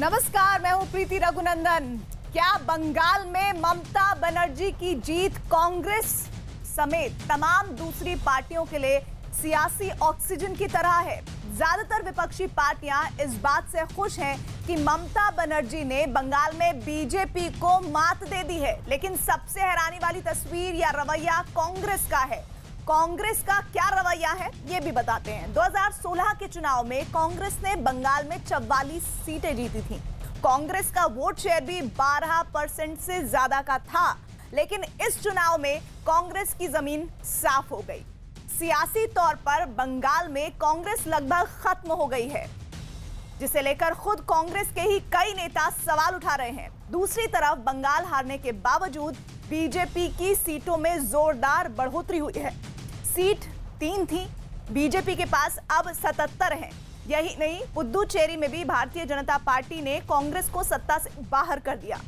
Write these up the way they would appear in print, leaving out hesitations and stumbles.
नमस्कार, मैं हूं प्रीति रघुनंदन। क्या बंगाल में ममता बनर्जी की जीत कांग्रेस समेत तमाम दूसरी पार्टियों के लिए सियासी ऑक्सीजन की तरह है? ज्यादातर विपक्षी पार्टियां इस बात से खुश हैं कि ममता बनर्जी ने बंगाल में बीजेपी को मात दे दी है, लेकिन सबसे हैरानी वाली तस्वीर या रवैया कांग्रेस का है। कांग्रेस का क्या रवैया है ये भी बताते हैं। 2016 के चुनाव में कांग्रेस ने बंगाल में 44 सीटें जीती थीं। कांग्रेस का वोट शेयर भी 12% से ज्यादा का था, लेकिन इस चुनाव में कांग्रेस की जमीन साफ हो गई। सियासी तौर पर बंगाल में कांग्रेस लगभग खत्म हो गई है, जिसे लेकर खुद कांग्रेस के ही कई नेता सवाल उठा रहे हैं। दूसरी तरफ बंगाल हारने के बावजूद बीजेपी की सीटों में जोरदार बढ़ोतरी हुई है। सीट 3 थी, बीजेपी के पास अब 77 हैं। यही नहीं, पुदुचेरी में भी भारतीय जनता पार्टी ने कांग्रेस को सत्ता से बाहर कर दिया।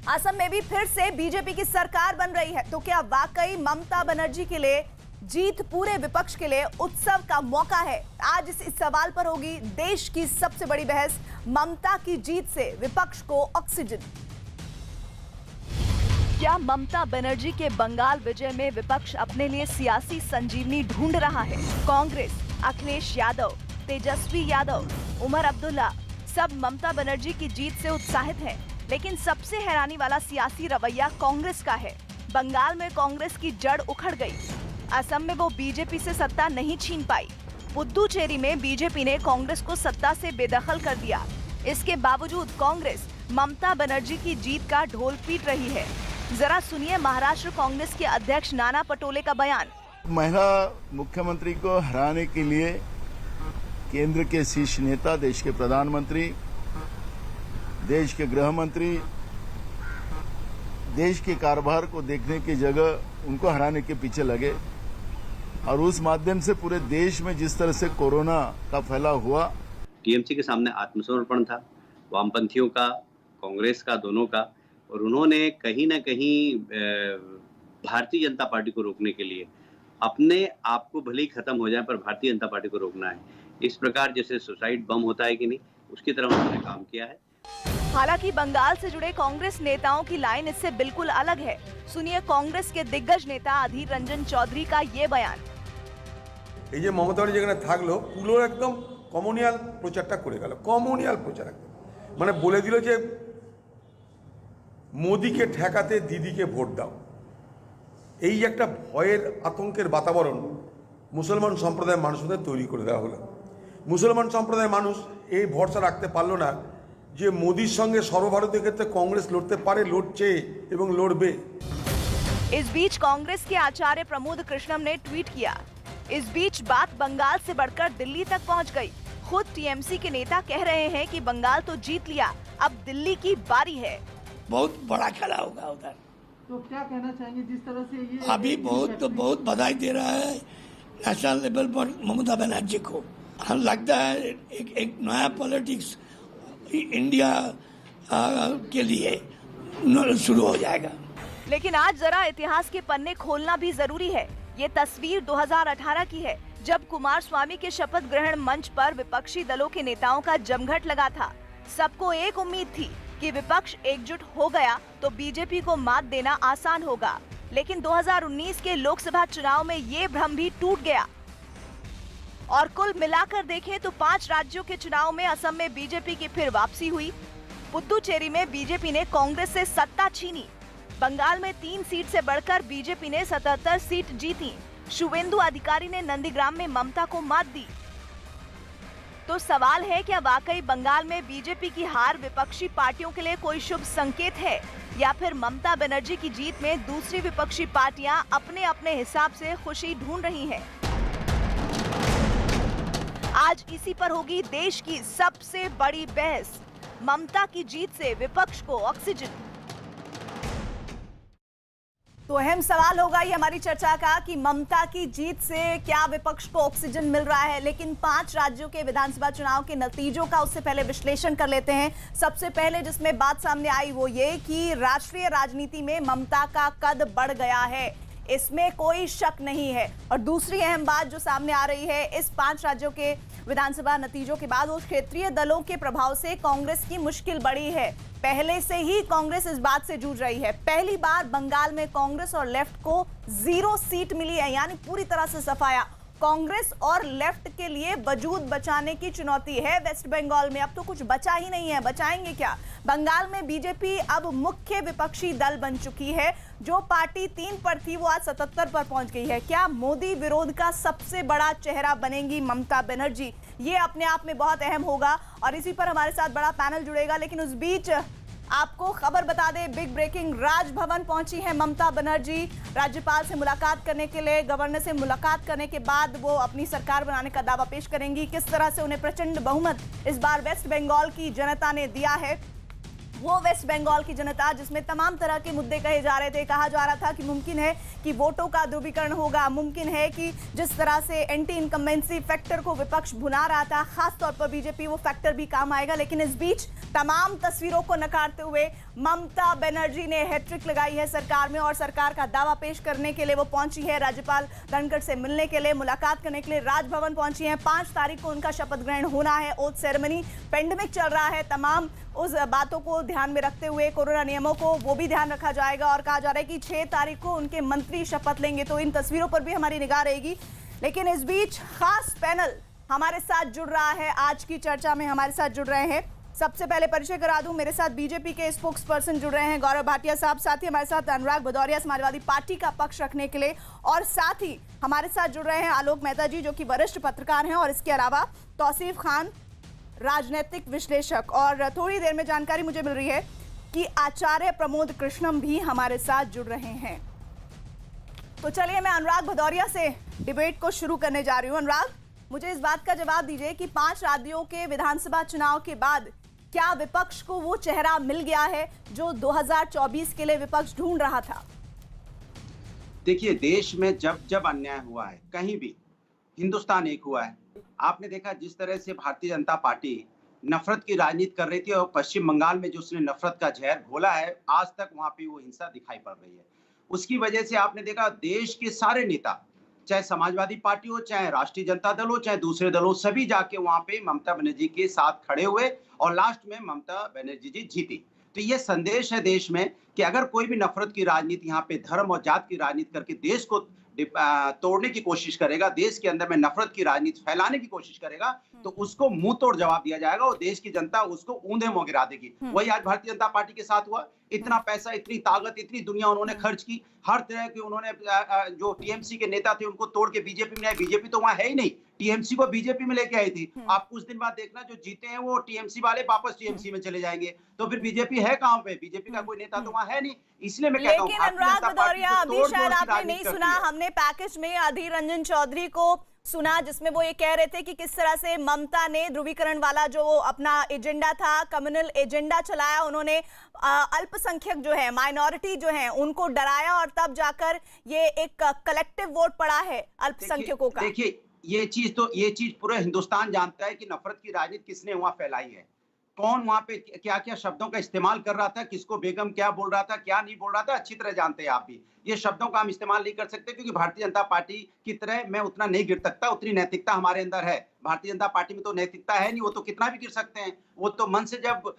असम में भी फिर से बीजेपी की सरकार बन रही है। तो क्या वाकई ममता बनर्जी के लिए जीत पूरे विपक्ष के लिए उत्सव का मौका है? आज इस सवाल पर होगी देश की सबसे बड़ी बहस। ममता की जीत से विपक्ष को ऑक्सीजन। क्या ममता बनर्जी के बंगाल विजय में विपक्ष अपने लिए सियासी संजीवनी ढूंढ रहा है? कांग्रेस, अखिलेश यादव, तेजस्वी यादव, उमर अब्दुल्ला सब ममता बनर्जी की जीत से उत्साहित हैं, लेकिन सबसे हैरानी वाला सियासी रवैया कांग्रेस का है। बंगाल में कांग्रेस की जड़ उखड़ गई। असम में वो बीजेपी से सत्ता नहीं छीन पाई। पुदुचेरी में बीजेपी ने कांग्रेस को सत्ता से बेदखल कर दिया। इसके बावजूद कांग्रेस ममता बनर्जी की जीत का ढोल पीट रही है। जरा सुनिए महाराष्ट्र कांग्रेस के अध्यक्ष नाना पटोले का बयान। महिला मुख्यमंत्री को हराने के लिए केंद्र के शीर्ष नेता, देश के प्रधानमंत्री, देश के गृह मंत्री, देश के कारोबार को देखने की जगह उनको हराने के पीछे लगे, और उस माध्यम से पूरे देश में जिस तरह से कोरोना का फैलाव हुआ। टीएमसी के सामने आत्मसमर्पण था, वामपंथियों का, कांग्रेस का, दोनों का, और उन्होंने कहीं ना कहीं भारतीय जनता पार्टी को रोकने के लिए अपने आप को भले ही खत्म हो जाए पर भारतीय जनता पार्टी को रोकना है। इस प्रकार जैसे सुसाइड बम होता है कि नहीं, उसकी तरह उन्होंने काम किया है। हालांकि बंगाल से जुड़े कांग्रेस नेताओं की लाइन इससे बिल्कुल अलग है। सुनिए कांग्रेस के दिग्गज नेता अधीर रंजन चौधरी का ये बयान। এই যে মমতা ব্যানার্জি যেখানে থাকলো পুরো একদম কমিউনিয়াল প্রচারটা করে গেল। কমিউনিয়াল প্রচার একদম মানে বলে দিল যে মোদিকে ঠেকাতে দিদিকে ভোট দাও। এই একটা ভয়ের আতঙ্কের বাতাবরণ মুসলমান সম্প্রদায়ের মানুষদের তৈরি করে দেওয়া হলো। মুসলমান সম্প্রদায়ের মানুষ এই ভরসা রাখতে পারলো না যে মোদির সঙ্গে সর্বভারতীয় ক্ষেত্রে কংগ্রেস লড়তে পারে, লড়ছে এবং লড়বে। इस बीच कांग्रेस के आचार्य प्रमोद कृष्णम ने ट्वीट किया। इस बीच बात बंगाल से बढ़कर दिल्ली तक पहुंच गई। खुद टीएमसी के नेता कह रहे हैं कि बंगाल तो जीत लिया, अब दिल्ली की बारी है। बहुत बड़ा खेला होगा उधर। तो क्या कहना चाहेंगे जिस तरह से ये अभी बहुत बधाई दे रहा है नेशनल लेवल पर ममता बनर्जी को। हमें लगता है एक नया पॉलिटिक्स इंडिया के लिए शुरू हो जाएगा। लेकिन आज जरा इतिहास के पन्ने खोलना भी जरूरी है। ये तस्वीर 2018 की है, जब कुमार स्वामी के शपथ ग्रहण मंच पर विपक्षी दलों के नेताओं का जमघट लगा था। सबको एक उम्मीद थी कि विपक्ष एकजुट हो गया तो बीजेपी को मात देना आसान होगा, लेकिन 2019 के लोकसभा चुनाव में ये भ्रम भी टूट गया। और कुल मिलाकर देखें तो 5 राज्यों के चुनाव में असम में बीजेपी की फिर वापसी हुई। पुदुचेरी में बीजेपी ने कांग्रेस से सत्ता छीनी। बंगाल में 3 सीट से बढ़कर बीजेपी ने 77 सीट जीती। शुवेंदु अधिकारी ने नंदीग्राम में ममता को मात दी। तो सवाल है, क्या वाकई बंगाल में बीजेपी की हार विपक्षी पार्टियों के लिए कोई शुभ संकेत है, या फिर ममता बनर्जी की जीत में दूसरी विपक्षी पार्टियां अपने अपने हिसाब से खुशी ढूंढ रही हैं? आज इसी पर होगी देश की सबसे बड़ी बहस। ममता की जीत से विपक्ष को ऑक्सीजन। तो अहम सवाल होगा ये हमारी चर्चा का कि ममता की जीत से क्या विपक्ष को ऑक्सीजन मिल रहा है। लेकिन 5 राज्यों के विधानसभा चुनाव के नतीजों का उससे पहले विश्लेषण कर लेते हैं। सबसे पहले जिसमें बात सामने आई वो ये कि राष्ट्रीय राजनीति में ममता का कद बढ़ गया है। इसमें कोई शक नहीं है। और दूसरी अहम बात जो सामने आ रही है, इस 5 राज्यों के विधानसभा नतीजों के बाद वो क्षेत्रीय दलों के प्रभाव से कांग्रेस की मुश्किल बढ़ी है। पहले से ही कांग्रेस इस बात से जूझ रही है। पहली बार बंगाल में कांग्रेस और लेफ्ट को 0 सीट मिली है, यानी पूरी तरह से सफाया। कांग्रेस और लेफ्ट के लिए वजूद बचाने की चुनौती है वेस्ट बंगाल में। अब तो कुछ बचा ही नहीं है, बचाएंगे क्या? बंगाल में बीजेपी अब मुख्य विपक्षी दल बन चुकी है। जो पार्टी 3 पर थी वो आज 77 पर पहुंच गई है। क्या मोदी विरोध का सबसे बड़ा चेहरा बनेंगी ममता बनर्जी? ये अपने आप में बहुत अहम होगा और इसी पर हमारे साथ बड़ा पैनल जुड़ेगा। लेकिन उस बीच आपको खबर बता दें, बिग ब्रेकिंग, राजभवन पहुंची है ममता बनर्जी राज्यपाल से मुलाकात करने के लिए। गवर्नर से मुलाकात करने के बाद वो अपनी सरकार बनाने का दावा पेश करेंगी। किस तरह से उन्हें प्रचंड बहुमत इस बार वेस्ट बंगाल की जनता ने दिया है, वो वेस्ट बंगाल की जनता जिसमें तमाम तरह के मुद्दे कहे जा रहे थे। कहा जा रहा था कि मुमकिन है कि वोटों का ध्रुवीकरण होगा, मुमकिन है कि जिस तरह से एंटी इनकम्बेंसी फैक्टर को विपक्ष भुना रहा था, खासतौर पर बीजेपी, वो फैक्टर भी काम आएगा। लेकिन इस बीच तमाम तस्वीरों को नकारते हुए ममता बनर्जी ने हैट्रिक लगाई है सरकार में और सरकार का दावा पेश करने के लिए वो पहुंची है। राज्यपाल धनखड़ से मिलने के लिए, मुलाकात करने के लिए राजभवन पहुंची है। 5 तारीख को उनका शपथ ग्रहण होना है। ओथ सेरेमनी पेंडेमिक चल रहा है, तमाम उस बातों को ध्यान में रखते हुए, कोरोना नियमों को वो भी ध्यान रखा जाएगा। और कहा जा रहा है कि 6 तारीख को उनके मंत्री शपथ लेंगे, तो इन तस्वीरों पर भी हमारी निगाह रहेगी। लेकिन इस बीच खास पैनल हमारे साथ जुड़ रहा है। आज की चर्चा में हमारे साथ जुड़ रहे हैं, सबसे पहले परिचय करा दूं, मेरे साथ बीजेपी के स्पोक्स पर्सन जुड़ रहे हैं गौरव भाटिया साहब। साथ ही हमारे साथ अनुराग भदौरिया समाजवादी पार्टी का पक्ष रखने के लिए, और साथ ही हमारे साथ जुड़ रहे हैं आलोक मेहता जी जो कि वरिष्ठ पत्रकार हैं, और इसके अलावा तौसीफ खान राजनीतिक विश्लेषक। और थोड़ी देर में जानकारी मुझे मिल रही है कि आचार्य प्रमोद कृष्णम भी हमारे साथ जुड़ रहे हैं। तो चलिए मैं अनुराग भदौरिया से डिबेट को शुरू करने जा रही हूं। अनुराग, मुझे इस बात का जवाब दीजिए कि 5 राज्यों के विधानसभा चुनाव के बाद क्या विपक्ष को वो चेहरा मिल गया है जो 2024 के लिए विपक्ष ढूंढ रहा था? देखिए, देश में जब जब अन्याय हुआ है, कहीं भी, हिंदुस्तान एक हुआ है। आपने देखा जिस तरह से भारतीय जनता पार्टी नफरत की राजनीति कर रही थी और पश्चिम बंगाल में जो उसने नफरत का जहर घोला है, आज तक वहां पे वो हिंसा दिखाई पड़ रही है। उसकी वजह से आपने देखा देश के सारे नेता, चाहे समाजवादी पार्टी हो, चाहे राष्ट्रीय जनता दल हो, चाहे दूसरे दल हो, सभी जाके वहां पे ममता बनर्जी के साथ खड़े हुए और लास्ट में ममता बनर्जी जी जीती। तो ये संदेश है देश में कि अगर कोई भी नफरत की राजनीति, यहाँ पे धर्म और जात की राजनीति करके देश को तोड़ने की कोशिश करेगा, देश के अंदर में नफरत की राजनीति फैलाने की कोशिश करेगा, तो उसको मुंह तोड़ जवाब दिया जाएगा और देश की जनता उसको ऊंधे मुंह गिरा देगी। वही आज भारतीय जनता पार्टी के साथ हुआ। इतना पैसा, इतनी ताकत, इतनी दुनिया उन्होंने खर्च की, हर तरह के उन्होंने जो टीएमसी के नेता थे उनको तोड़ के बीजेपी में आए। बीजेपी तो वहां है ही नहीं, टीएमसी को बीजेपी में लेके आई थी। आप कुछ दिन बाद देखना, जो जीते हैं वो टीएमसी वाले वापस टीएमसी में चले जाएंगे, तो फिर बीजेपी है कहां पे? बीजेपी का कोई नेता तो वहां है नहीं। इसलिए मैं कहता हूं, लेकिन अनुराग भदौरिया, अभी शायद आपने नहीं सुना, हमने पैकेज में अधीर रंजन चौधरी को सुना जिसमें वो ये कह रहे थे कि किस तरह से ममता ने ध्रुवीकरण वाला जो अपना एजेंडा था, कम्युनल एजेंडा चलाया। उन्होंने अल्पसंख्यक जो है, माइनॉरिटी जो है, उनको डराया और तब जाकर ये एक कलेक्टिव वोट पड़ा है अल्पसंख्यकों का। देखिए, ये चीज पूरा हिंदुस्तान जानता है कि नफरत की राजनीति किसने वहां फैलाई है, कौन वहां पे क्या क्या शब्दों का इस्तेमाल कर रहा था, किसको बेगम क्या बोल रहा था, क्या नहीं बोल रहा था, अच्छी तरह जानते हैं आप भी। ये शब्दों का हम इस्तेमाल नहीं कर सकते क्योंकि भारतीय जनता पार्टी की तरह मैं उतना नहीं गिर सकता, उतनी नैतिकता हमारे अंदर है। भारतीय जनता पार्टी में तो नैतिकता है नहीं, वो तो कितना भी गिर सकते हैं। वो तो मन से जब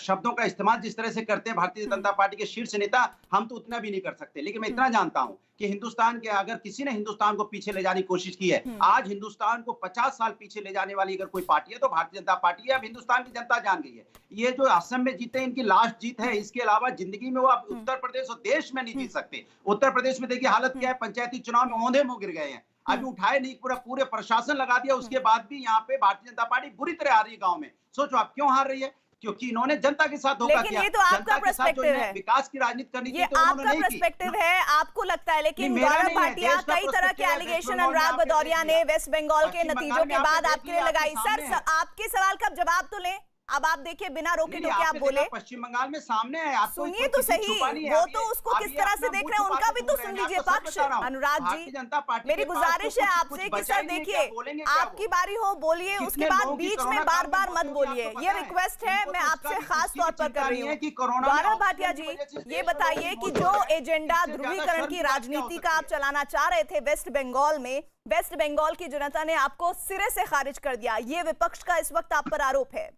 शब्दों का इस्तेमाल जिस तरह से करते हैं भारतीय जनता पार्टी के शीर्ष नेता, हम तो उतना भी नहीं कर सकते। लेकिन मैं इतना जानता हूं कि हिंदुस्तान के, अगर किसी ने हिंदुस्तान को पीछे ले जाने की कोशिश की है, आज हिंदुस्तान को 50 साल पीछे ले जाने वाली अगर कोई पार्टी है तो भारतीय जनता पार्टी है। अब हिंदुस्तान की जनता जान गई है, ये जो असम में जीते इनकी लास्ट जीत है। इसके अलावा जिंदगी में वो अब उत्तर प्रदेश और देश में नहीं जीत सकते। उत्तर प्रदेश में देखिए हालत क्या है, पंचायती चुनाव में औंधे मुंह गिर गए हैं, अभी उठाए नहीं, पूरे प्रशासन लगा दिया। उसके बाद भी यहाँ पे भारतीय जनता पार्टी बुरी तरह हार रही है गांव में। सोचो आप क्यों हार रही है? क्योंकि इन्होंने जनता के साथ धोखा किया। ये तो आपका पर्सपेक्टिव है, विकास की राजनीति करनी थी, ये तो आपका पर्सपेक्टिव है, आपको लगता है। लेकिन गौरव भाटिया, कई तरह के एलिगेशन अनुराग भदौरिया ने वेस्ट बंगाल के नतीजों के बाद आपके लिए लगाई। सर, आपके सवाल का जवाब तो लें। अब आप देखिए बिना रोके नहीं, टोके आप आपने बोले। देखा पश्चिम बंगाल में सामने है, आपको सुनिए इसमें तो किसी सही, छुपा नहीं है। वो आप तो ये- उसको आप किस ये तरह अपना से देख मुंह रहे हैं छुपा उनका के भी बोल तो रहे सुन हैं, मैं लीजिए आपको सच पक्ष। बता रहा हूं। अनुराग भारतीय जी जनता पार्टी मेरी के पास गुजारिश तो है कुछ आपसे कि बचा सर ही नहीं है, देखिए क्या बोलेंगे, क्या वो? आपकी बारी हो बोलिए, कितने उसके बाद लोगों की बीच कोरोना में बार काल बार में मत मौत हुई, बोलिए। आपको ये पता है? रिक्वेस्ट है, इनको मैं तो आपसे उसका खास किसी तौर की पर चिंता कर रही नहीं हूँ। है कि कोरोना में गौरव भाटिया ऑक्सीजन जी, की वजह से ये देश में बताइए लोगों कि की मौत जो हो रही है। एजेंडा इससे ज्यादा ध्रुवीकरण शर्म की की बात क्या हो राजनीति का सकती आप है? चलाना चाह रहे थे वेस्ट बंगाल में, वेस्ट बंगाल की जनता ने आपको सिरे से खारिज कर दिया, ये विपक्ष का इस वक्त आप पर आरोप है।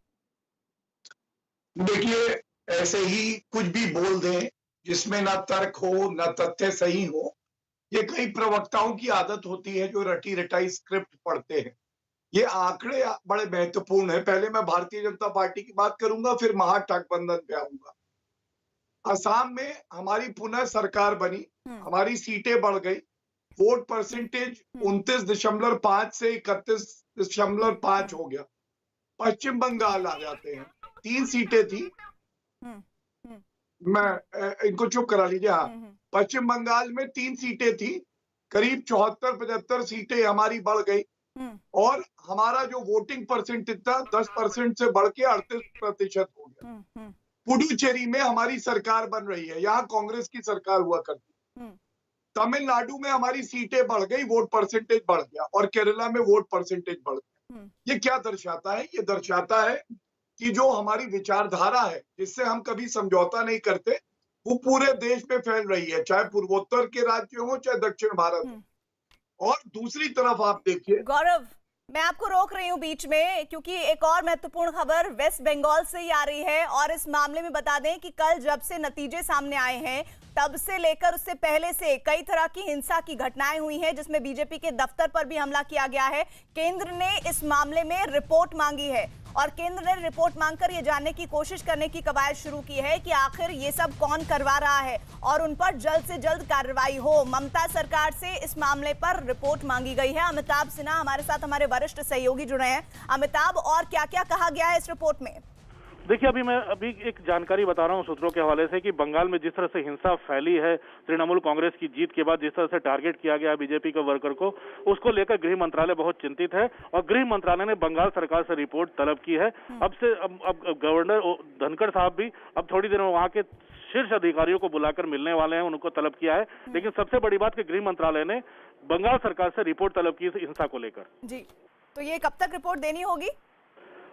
देखिए, ऐसे ही कुछ भी बोल दें जिसमें ना तर्क हो ना तथ्य सही हो, ये कई प्रवक्ताओं की आदत होती है जो रटी रटाई स्क्रिप्ट पढ़ते हैं। ये आंकड़े बड़े महत्वपूर्ण है। पहले मैं भारतीय जनता पार्टी की बात करूंगा, फिर महागठबंधन पे आऊंगा। असम में हमारी पुनः सरकार बनी, हमारी सीटें बढ़ गई, वोट परसेंटेज 29.5 से 31.5 हो गया। पश्चिम बंगाल आ जाते हैं, 3 सीटें थी, मैं इनको चुप करा लीजिए। हाँ, पश्चिम बंगाल में 3 सीटें थी, करीब 74-75 सीटें हमारी बढ़ गई और हमारा जो वोटिंग परसेंटेज था 10% से बढ़ के 38% हो गया। पुडुचेरी में हमारी सरकार बन रही है, यहाँ कांग्रेस की सरकार हुआ करती। तमिलनाडु में हमारी सीटें बढ़ गई, वोट परसेंटेज बढ़ गया और केरला में वोट परसेंटेज बढ़ गया। ये क्या दर्शाता है? ये दर्शाता है कि जो हमारी विचारधारा है, जिससे हम कभी समझौता नहीं करते, वो पूरे देश में फैल रही है, चाहे पूर्वोत्तर के राज्य हो चाहे दक्षिण भारत हो। और दूसरी तरफ आप देखिए, गौरव मैं आपको रोक रही हूं बीच में क्योंकि एक और महत्वपूर्ण खबर वेस्ट बंगाल से ही आ रही है और इस मामले में बता दें कि कल जब से नतीजे सामने आए हैं तब से लेकर उससे पहले से कई तरह की हिंसा की घटनाएं हुई हैं, जिसमें बीजेपी के दफ्तर पर भी हमला किया गया है। केंद्र ने इस मामले में रिपोर्ट मांगी है और केंद्र ने रिपोर्ट मांगकर ये जानने की कोशिश करने की कवायद शुरू की है कि आखिर ये सब कौन करवा रहा है और उन पर जल्द से जल्द कार्रवाई हो। ममता सरकार से इस मामले पर रिपोर्ट मांगी गई है। अमिताभ सिन्हा हमारे साथ हमारे वरिष्ठ सहयोगी जुड़े हैं। अमिताभ, और क्या क्या कहा गया है इस रिपोर्ट में? देखिए, मैं अभी एक जानकारी बता रहा हूं सूत्रों के हवाले से कि बंगाल में जिस तरह से हिंसा फैली है तृणमूल कांग्रेस की जीत के बाद, जिस तरह से टारगेट किया गया बीजेपी के वर्कर को, उसको लेकर गृह मंत्रालय बहुत चिंतित है और गृह मंत्रालय ने बंगाल सरकार से रिपोर्ट तलब की है। अब गवर्नर धनखड़ साहब भी अब थोड़ी देर में वहां के शीर्ष अधिकारियों को बुलाकर मिलने वाले हैं, उनको तलब किया है। लेकिन सबसे बड़ी बात कि गृह मंत्रालय ने बंगाल सरकार से रिपोर्ट तलब की हिंसा को लेकर। जी, तो ये कब तक रिपोर्ट देनी होगी?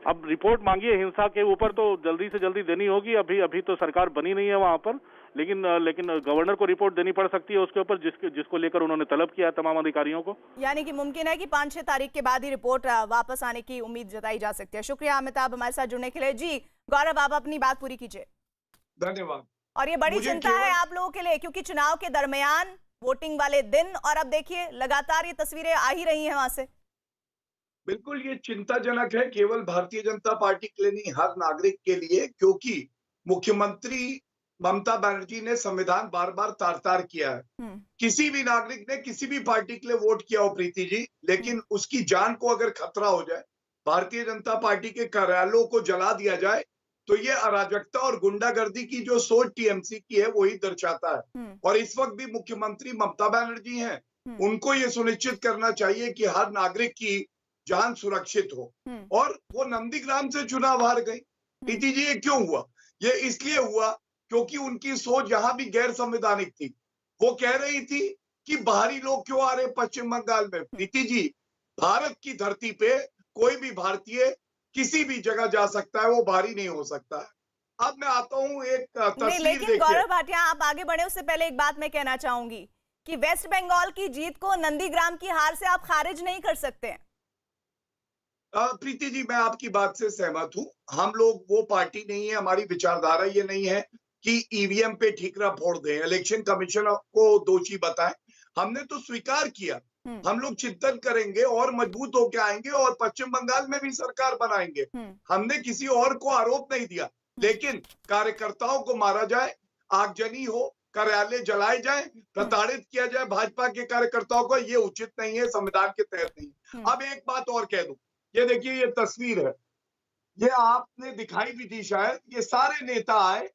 अब रिपोर्ट मांगी है हिंसा के ऊपर तो जल्दी से जल्दी देनी होगी। अभी तो सरकार बनी नहीं है वहां पर, लेकिन गवर्नर को रिपोर्ट देनी पड़ सकती है उसके ऊपर जिसको लेकर उन्होंने तलब किया है तमाम अधिकारियों को। यानी कि मुमकिन है कि 5-6 तारीख के बाद ही रिपोर्ट वापस आने की उम्मीद जताई जा सकती है। शुक्रिया अमिताभ हमारे साथ जुड़ने के लिए। जी गौरव, आप अपनी बात पूरी कीजिए। धन्यवाद। और ये बड़ी चिंता है आप लोगों के लिए क्योंकि चुनाव के दरमियान वोटिंग वाले दिन, और अब देखिए लगातार ये तस्वीरें आ ही रही हैं वहां से। बिल्कुल ये चिंताजनक है, केवल भारतीय जनता पार्टी के लिए नहीं, हर नागरिक के लिए, क्योंकि मुख्यमंत्री ममता बनर्जी ने संविधान बार बार तार तार किया है। किसी भी नागरिक ने किसी भी पार्टी के लिए वोट किया हो प्रीति जी, लेकिन उसकी जान को अगर खतरा हो जाए, भारतीय जनता पार्टी के कार्यालयों को जला दिया जाए, तो ये अराजकता और गुंडागर्दी की जो सोच टीएमसी की है वही दर्शाता है। और इस वक्त भी मुख्यमंत्री ममता बनर्जी हैं, उनको ये सुनिश्चित करना चाहिए कि हर नागरिक की जान सुरक्षित हो। और वो नंदीग्राम से चुनाव हार गई। प्रीति जी, ये क्यों हुआ? ये इसलिए हुआ क्योंकि उनकी सोच यहां भी गैर संवैधानिक थी। वो कह रही थी कि बाहरी लोग क्यों आ रहे पश्चिम बंगाल में। प्रीति जी, भारत की धरती पे कोई भी भारतीय किसी भी जगह जा सकता है, वो बाहरी नहीं हो सकता है। अब मैं आता हूं एक तस्वीर। लेकिन गौरव भाटिया, आप आगे बढ़े उससे पहले एक बात मैं कहना चाहूंगी कि वेस्ट बंगाल की जीत को नंदीग्राम की हार से आप खारिज नहीं कर सकते हैं। प्रीति जी, मैं आपकी बात से सहमत हूं। हम लोग वो पार्टी नहीं है, हमारी विचारधारा ये नहीं है कि ईवीएम पे ठीकरा फोड़ दें, इलेक्शन कमीशन को दोषी बताएं। हमने तो स्वीकार किया, हम लोग चिंतन करेंगे और मजबूत होकर आएंगे और पश्चिम बंगाल में भी सरकार बनाएंगे। हमने किसी और को आरोप नहीं दिया, लेकिन कार्यकर्ताओं को मारा जाए, आगजनी हो, कार्यालय जलाए जाए, प्रताड़ित किया जाए भाजपा के कार्यकर्ताओं को, ये उचित नहीं है, संविधान के तहत नहीं। अब एक बात और कह दूं, ये देखिए ये तस्वीर है, ये आपने दिखाई भी थी शायद, ये सारे नेता आए,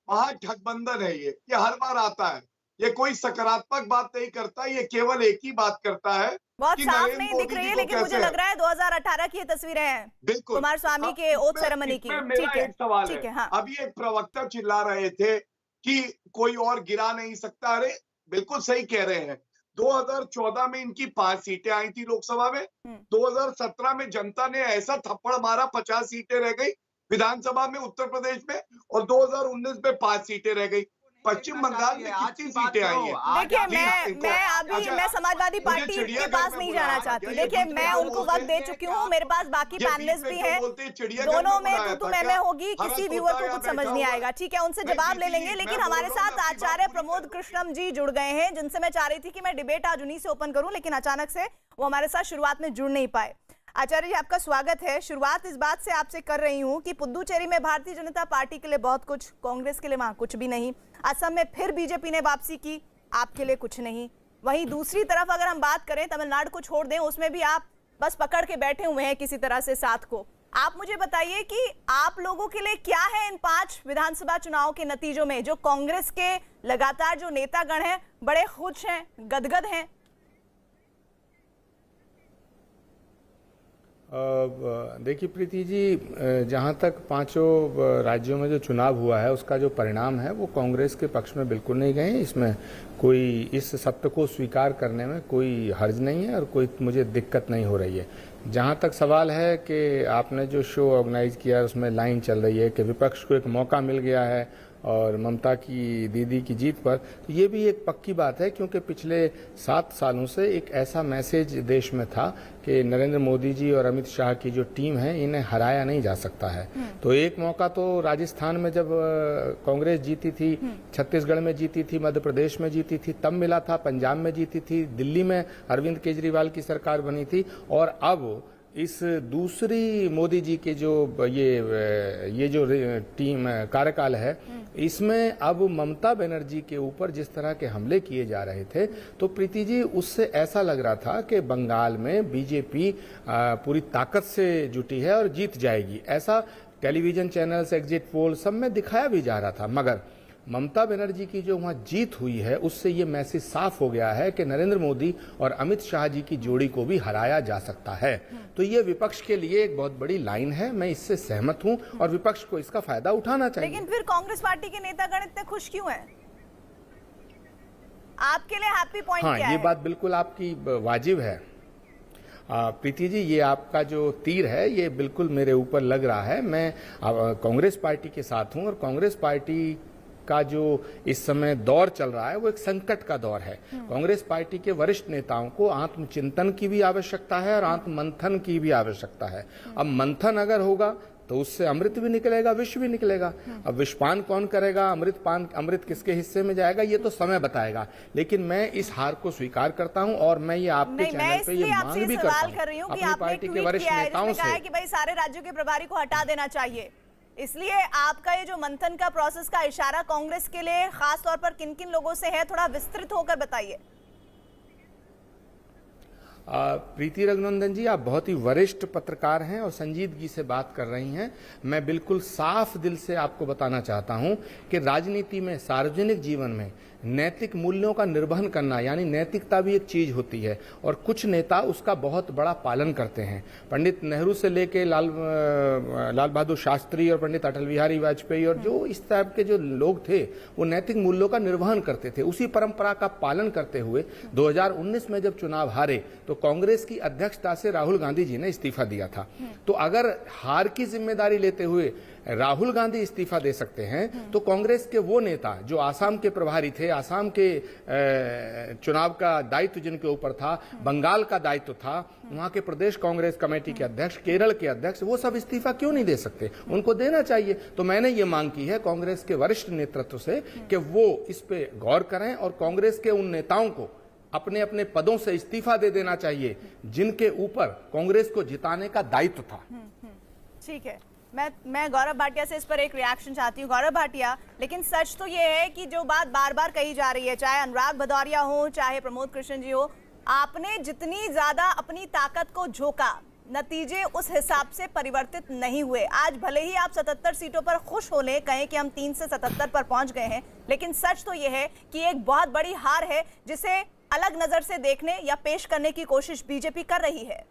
महागठबंधन है ये हर बार आता है। ये कोई सकारात्मक बात नहीं करता, ये केवल एक ही बात करता है बहुत कि साफ नरेंद्र नहीं मोदी दिख रही जी है, को लेकिन मुझे कैसे लग रहा है 2018 की ये तस्वीरें हैं बिल्कुल कुमार स्वामी के ओथ सेरेमनी की। इसमें मेरा ठीक है, एक सवाल ठीक है, है। हाँ। अभी एक प्रवक्ता चिल्ला रहे थे कि कोई और गिरा नहीं सकता। अरे बिल्कुल सही कह रहे हैं। 2014 में इनकी 5 सीटें आई थी लोकसभा में। 2017 में जनता ने ऐसा थप्पड़ मारा, 50 सीटें रह गई विधानसभा में उत्तर प्रदेश में, और 2019 में 5 सीटें रह गई। पश्चिम बंगाल में कितनी सीटें आई हैं? देखिए मैं समाजवादी पार्टी के पास नहीं जाना चाहती। देखिए मैं उनको वक्त दे चुकी हूँ, मेरे पास बाकी पैनलिस्ट भी हैं, दोनों में तो मैं होगी, किसी व्यूअर को कुछ समझ नहीं आएगा। ठीक है, उनसे जवाब ले लेंगे, लेकिन हमारे साथ आचार्य प्रमोद कृष्णम जी जुड़ गए हैं, जिनसे मैं चाह रही थी कि मैं डिबेट आज उन्हीं से ओपन करूं, लेकिन अचानक से वो हमारे साथ शुरुआत में जुड़ नहीं पाए। आचार्य जी, आपका स्वागत है। शुरुआत इस बात से आपसे कर रही हूं कि पुदुचेरी में भारतीय जनता पार्टी के लिए बहुत कुछ, कांग्रेस के लिए वहां कुछ भी नहीं। असम में फिर बीजेपी ने वापसी की, आपके लिए कुछ नहीं। वहीं दूसरी तरफ अगर हम बात करें, तमिलनाडु को छोड़ दें, उसमें भी आप बस पकड़ के बैठे हुए हैं किसी तरह से साथ को। आप मुझे बताइए कि आप लोगों के लिए क्या है इन 5 विधानसभा चुनाव के नतीजों में, जो कांग्रेस के लगातार जो नेतागण हैं बड़े खुश हैं, गदगद हैं? देखिए प्रीति जी, जहाँ तक 5 राज्यों में जो चुनाव हुआ है उसका जो परिणाम है वो कांग्रेस के पक्ष में बिल्कुल नहीं गए हैं। इसमें कोई, इस सत्य को स्वीकार करने में कोई हर्ज नहीं है और कोई मुझे दिक्कत नहीं हो रही है। जहाँ तक सवाल है कि आपने जो शो ऑर्गेनाइज किया उसमें लाइन चल रही है कि विपक्ष को एक मौका मिल गया है और ममता की दीदी की जीत पर, तो ये भी एक पक्की बात है, क्योंकि पिछले 7 सालों से एक ऐसा मैसेज देश में था कि नरेंद्र मोदी जी और अमित शाह की जो टीम है इन्हें हराया नहीं जा सकता है। तो एक मौका तो राजस्थान में जब कांग्रेस जीती थी, छत्तीसगढ़ में जीती थी, मध्य प्रदेश में जीती थी तब मिला था, पंजाब में जीती थी, दिल्ली में अरविंद केजरीवाल की सरकार बनी थी, और अब इस दूसरी मोदी जी के जो ये जो टीम कार्यकाल है, इसमें अब ममता बनर्जी के ऊपर जिस तरह के हमले किए जा रहे थे, तो प्रीति जी उससे ऐसा लग रहा था कि बंगाल में बीजेपी पूरी ताकत से जुटी है और जीत जाएगी। ऐसा टेलीविजन चैनल्स, एग्जिट पोल सब में दिखाया भी जा रहा था। मगर ममता बनर्जी की जो वहां जीत हुई है उससे ये मैसेज साफ हो गया है कि नरेंद्र मोदी और अमित शाह जी की जोड़ी को भी हराया जा सकता है। तो ये विपक्ष के लिए एक बहुत बड़ी लाइन है, मैं इससे सहमत हूं और विपक्ष को इसका फायदा उठाना चाहिए। लेकिन फिर कांग्रेस पार्टी के नेतागण इतने खुश क्यों हैं? आपके लिए हैप्पी पॉइंट क्या है? ये बात बिल्कुल आपकी वाजिब है प्रीति जी, ये आपका जो तीर है ये बिल्कुल मेरे ऊपर लग रहा है। मैं कांग्रेस पार्टी के साथ हूं और कांग्रेस पार्टी का जो इस समय दौर चल रहा है वो एक संकट का दौर है। कांग्रेस पार्टी के वरिष्ठ नेताओं को आत्मचिंतन की भी आवश्यकता है और आत्ममंथन की भी आवश्यकता है। अब मंथन अगर होगा तो उससे अमृत भी निकलेगा, विष भी निकलेगा। अब विषपान कौन करेगा, अमृत किसके हिस्से में जाएगा, ये तो समय बताएगा। लेकिन मैं इस हार को स्वीकार करता हूं और मैं ये आपके चैनल पे ये मांग भी करता हूं अपनी पार्टी के वरिष्ठ नेताओं से कि भाई सारे राज्यों के प्रभारी को हटा देना चाहिए। इसलिए आपका ये जो मंथन का प्रोसेस का इशारा कांग्रेस के लिए खास तौर पर किन किन लोगों से है, थोड़ा विस्तृत होकर बताइए। प्रीति रघुनंदन जी, आप बहुत ही वरिष्ठ पत्रकार हैं और संजीदगी से बात कर रही हैं। मैं बिल्कुल साफ दिल से आपको बताना चाहता हूं कि राजनीति में, सार्वजनिक जीवन में नैतिक मूल्यों का निर्वहन करना, यानी नैतिकता भी एक चीज होती है और कुछ नेता उसका बहुत बड़ा पालन करते हैं। पंडित नेहरू से लेके लाल बहादुर शास्त्री और पंडित अटल बिहारी वाजपेयी और जो इस तरह के जो लोग थे वो नैतिक मूल्यों का निर्वहन करते थे। उसी परंपरा का पालन करते हुए 2019 में जब चुनाव हारे तो कांग्रेस की अध्यक्षता से राहुल गांधी जी ने इस्तीफा दिया था। तो अगर हार की जिम्मेदारी लेते हुए राहुल गांधी इस्तीफा दे सकते हैं तो कांग्रेस के वो नेता जो आसाम के प्रभारी थे, आसाम के चुनाव का दायित्व जिनके ऊपर था, बंगाल का दायित्व था, वहां के प्रदेश कांग्रेस कमेटी के अध्यक्ष, केरल के अध्यक्ष, वो सब इस्तीफा क्यों नहीं दे सकते? उनको देना चाहिए। तो मैंने ये मांग की है कांग्रेस के वरिष्ठ नेतृत्व से कि वो इस पे गौर करें और कांग्रेस के उन नेताओं को अपने अपने पदों से इस्तीफा दे देना चाहिए जिनके ऊपर कांग्रेस को जिताने का दायित्व था। ठीक है, मैं गौरव भाटिया से इस पर एक रिएक्शन चाहती हूँ। गौरव भाटिया, लेकिन सच तो ये है कि जो बात बार बार कही जा रही है, चाहे अनुराग भदौरिया हो, चाहे प्रमोद कृष्ण जी हो, आपने जितनी ज्यादा अपनी ताकत को झोंका, नतीजे उस हिसाब से परिवर्तित नहीं हुए। आज भले ही आप 77 सीटों पर खुश हो लें, कहें कि हम 3 से 77 पर पहुंच गए हैं, लेकिन सच तो यह है कि एक बहुत बड़ी हार है जिसे अलग नजर से देखने या पेश करने की कोशिश बीजेपी कर रही है।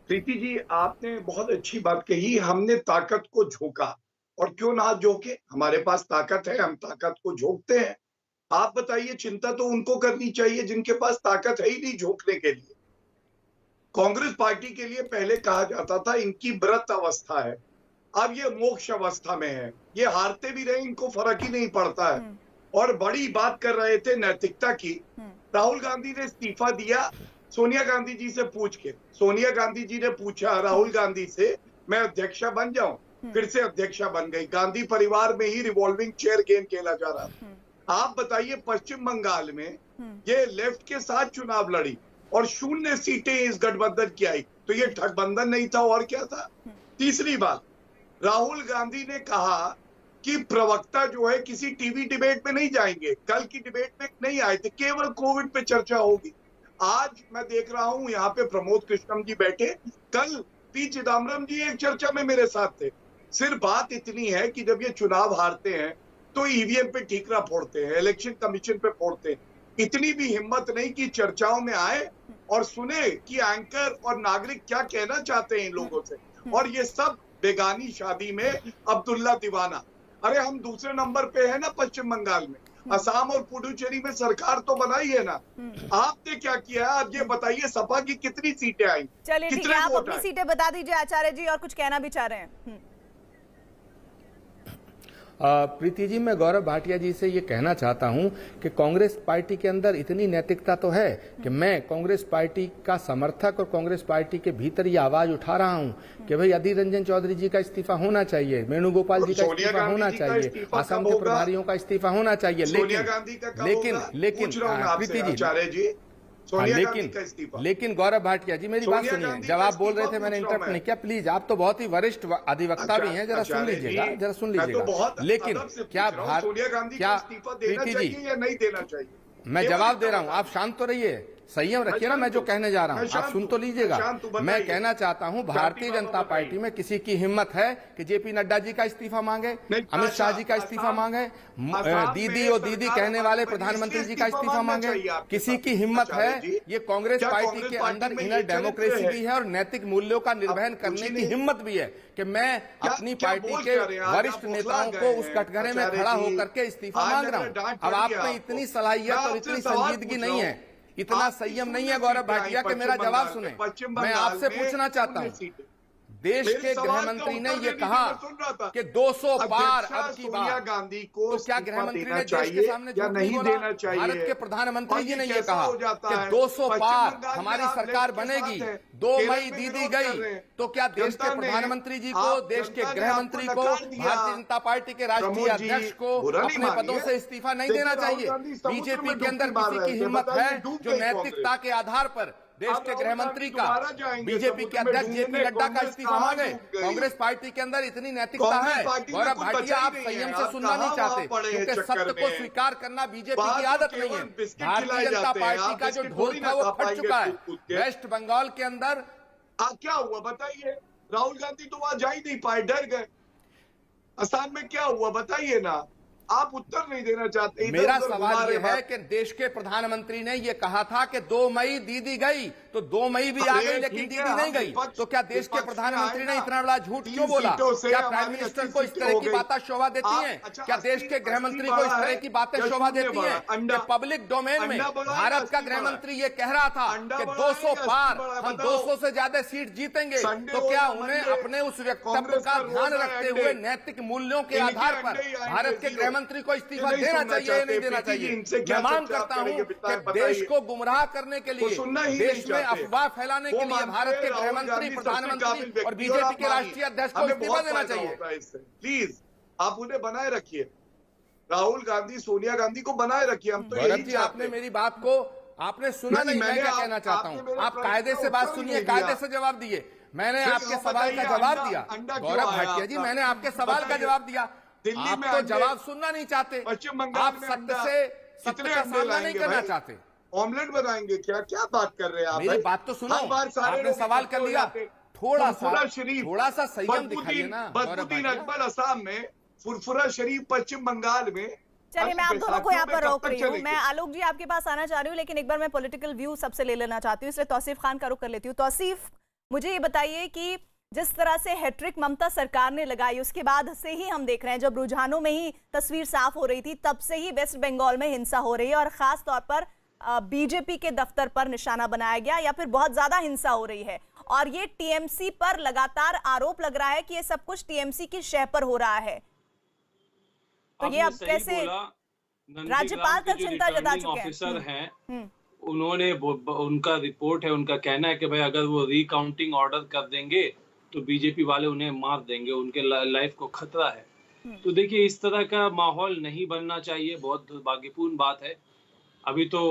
प्रीति जी, आपने बहुत अच्छी बात कही। हमने ताकत को झोंका, और क्यों ना झोंके, हमारे पास ताकत है, हम ताकत को झोंकते हैं। आप बताइए, चिंता तो उनको करनी चाहिए जिनके पास ताकत है ही नहीं झोंकने के लिए। कांग्रेस पार्टी के लिए पहले कहा जाता था इनकी व्रत अवस्था है, अब ये मोक्ष अवस्था में है। ये हारते भी रहे, इनको फर्क ही नहीं पड़ता है। और बड़ी बात कर रहे थे नैतिकता की। राहुल गांधी ने इस्तीफा दिया सोनिया गांधी जी से पूछ के। सोनिया गांधी जी ने पूछा राहुल गांधी से, मैं अध्यक्षा बन जाऊं? फिर से अध्यक्षा बन गई। गांधी परिवार में ही रिवॉल्विंग चेयर गेम खेला जा रहा था। आप बताइए, पश्चिम बंगाल में ये लेफ्ट के साथ चुनाव लड़ी और 0 सीटें इस गठबंधन की आई, तो ये ठगबंधन नहीं था और क्या था? तीसरी बात, राहुल गांधी ने कहा कि प्रवक्ता जो है किसी टीवी डिबेट में नहीं जाएंगे। कल की डिबेट में नहीं आए थे, केवल कोविड पे चर्चा होगी। आज मैं देख रहा हूं यहाँ पे प्रमोद कृष्णम जी बैठे, कल पी चिदम्बरम जी एक चर्चा में मेरे साथ थे। सिर्फ बात इतनी है कि जब ये चुनाव हारते हैं तो ईवीएम पे ठीकरा फोड़ते हैं, इलेक्शन कमीशन पे फोड़ते हैं। इतनी भी हिम्मत नहीं कि चर्चाओं में आए और सुने कि एंकर और नागरिक क्या कहना चाहते हैं इन लोगों से। और ये सब बेगानी शादी में अब्दुल्ला दीवाना। अरे हम दूसरे नंबर पे है ना पश्चिम बंगाल में, असम और पुडुचेरी में सरकार तो बनाई है ना। आपने क्या किया है? अब ये बताइए, सपा की कितनी सीटें आई? चलिए ठीक है, आप अपनी सीटें बता दीजिए आचार्य जी, और कुछ कहना भी चाह रहे हैं। प्रीति जी, मैं गौरव भाटिया जी से ये कहना चाहता हूं कि कांग्रेस पार्टी के अंदर इतनी नैतिकता तो है कि मैं कांग्रेस पार्टी का समर्थक और कांग्रेस पार्टी के भीतर ये आवाज उठा रहा हूं कि भाई अधीर रंजन चौधरी जी का इस्तीफा होना चाहिए, वेणुगोपाल जी का इस्तीफा होना चाहिए, असम के प्रभारियों का इस्तीफा होना चाहिए। लेकिन प्रीति जी, लेकिन गौरव भाटिया जी, मेरी बात सुनिए। जब आप बोल रहे थे मैंने इंटरप्ट नहीं किया, प्लीज। आप तो बहुत ही वरिष्ठ अधिवक्ता भी हैं, जरा सुन लीजिएगा, जरा सुन लीजिएगा। लेकिन क्या प्रीति जी, या नहीं देना चाहिए? मैं जवाब दे रहा हूं, आप शांत तो रहिए, संयम रखिए ना। मैं जो कहने जा रहा हूं आप सुन तो लीजिएगा। मैं कहना चाहता हूं, भारतीय जनता पार्टी में किसी की हिम्मत है कि जेपी नड्डा जी का इस्तीफा मांगे, अमित शाह जी का इस्तीफा मांगे, दीदी और दीदी कहने वाले प्रधानमंत्री जी का इस्तीफा मांगे? किसी की हिम्मत है? ये कांग्रेस पार्टी के अंदर इनर डेमोक्रेसी भी है और नैतिक मूल्यों का निर्वहन करने की हिम्मत भी है कि मैं अपनी पार्टी के वरिष्ठ नेताओं को उस कटघरे में खड़ा होकर के इस्तीफा मांग रहा हूं। अब आप में इतनी सलाहियत और इतनी संजीदगी नहीं है, इतना संयम नहीं है गौरव भाटिया कि मेरा जवाब सुने। मैं आपसे पूछना चाहता हूं, देश के गृह मंत्री ने यह कहा कि 200 पार अब की बार, गांधी को तो क्या गृह मंत्री ने देश के सामने झूठ नहीं बोला? भारत के प्रधानमंत्री जी ने यह कहा कि 200 पार हमारी सरकार बनेगी, 2 मई दीदी गई, तो क्या देश के प्रधानमंत्री जी को, देश के गृह मंत्री को, भारतीय जनता पार्टी के राष्ट्रीय अध्यक्ष को अपने पदों से इस्तीफा नहीं देना चाहिए? बीजेपी के अंदर किसी की हिम्मत है जो नैतिकता के आधार पर देश के गृह मंत्री का, बीजेपी के अध्यक्ष जेपी नड्डा का इस्तीफा मांगे? कांग्रेस पार्टी के अंदर इतनी नैतिकता है? गौरव भाटिया, आप संयम से सुनना नहीं चाहते क्योंकि सत्य को स्वीकार करना बीजेपी की आदत नहीं है। भारतीय जनता पार्टी का जो ढोल था वो फट चुका है। वेस्ट बंगाल के अंदर क्या हुआ बताइए? राहुल गांधी तो वहां जा ही नहीं पाए, डर गए। असम में क्या हुआ बताइए ना, आप उत्तर नहीं देना चाहते। मेरा सवाल यह है कि देश के प्रधानमंत्री ने यह कहा था कि 2 मई दीदी गई, तो 2 मई भी आ गई लेकिन दीदी नहीं गई। तो क्या देश के प्रधानमंत्री ने इतना बड़ा झूठ क्यों बोला? क्या प्राइम मिनिस्टर को इस तरह की बातें शोभा देती हैं? क्या देश के गृह मंत्री को इस तरह की बातें शोभा देती हैं कि पब्लिक डोमेन में भारत का गृह मंत्री ये कह रहा था कि 200 पार, हम 200 से ज्यादा सीट जीतेंगे? तो क्या उन्हें अपने उस वक्तव्य का ध्यान रखते हुए नैतिक मूल्यों के आधार पर भारत के गृह मंत्री को इस्तीफा देना चाहिए या नहीं देना चाहिए? मैं मांग करता हूं कि देश को गुमराह करने के लिए, देश में अफवाह फैलाने के लिए भारत के गृह मंत्री, प्रधानमंत्री और बीजेपी के राष्ट्रीय अध्यक्ष को इस्तीफा देना चाहिए। प्लीज आप उन्हें बनाए रखिए, राहुल गांधी, सोनिया गांधी को बनाए रखिए। हम तो यही जी, आपने मेरी बात को आपने सुना नहीं। मैं क्या कहना चाहता हूं, आप कायदे से बात सुनिए, कायदे से जवाब दिए। मैंने आपके सवाल का जवाब दिया गौरव भाटिया जी, मैंने आपके सवाल का जवाब दिया। आप तो जवाब सुनना नहीं चाहते, आप सत्य का सामना नहीं करना चाहते। ऑमलेट बनाएंगे क्या? क्या बात कर रहे हैं आप? मेरी भाई? बात तो सुनो, हर बार सारे आपने लोग सवाल कर इकट्ठे हो लिया। जाते। थोड़ा फुरफुरा शरीफ, थोड़ा सा संयम दिखाइए बदरुद्दीन ना। बदरुद्दीन अकबर असम में, फुरफुरा शरीफ पश्चिम बंगाल में। चलिए, मैं आप दोनों को यहाँ पर रोक रही हूँ। चलेंगे? मैं आलोक जी आपके पास आना चाह रही हूँ, लेकिन एक बार मैं पॉलिटिकल व्यू सबसे ले लेना चाहती हूँ, इसलिए तौसीफ खान का रुख कर लेती हूँ। तौसीफ, मुझे ये बताइए कि जिस तरह से हैट्रिक ममता सरकार ने लगाई, उसके बाद से ही हम देख रहे हैं, जब रुझानों में ही तस्वीर साफ हो रही थी, तब से ही वेस्ट बंगाल में हिंसा हो रही है और खास तौर पर बीजेपी के दफ्तर पर निशाना बनाया गया या फिर बहुत ज्यादा हिंसा हो रही है। और ये टीएमसी पर लगातार आरोप लग रहा है कि ये सब कुछ टीएमसी की शह पर हो रहा है। तो ये अब कैसे राज्यपाल तक चिंता जता चुके हैं? ऑफिसर हैं, उन्होंने उनका रिपोर्ट है, उनका कहना है कि भाई अगर वो रिकाउंटिंग ऑर्डर कर देंगे तो बीजेपी वाले उन्हें मार देंगे, उनके लाइफ को खतरा है। तो देखिए, इस तरह का माहौल नहीं बनना चाहिए, बहुत दुर्भाग्यपूर्ण बात है। अभी तो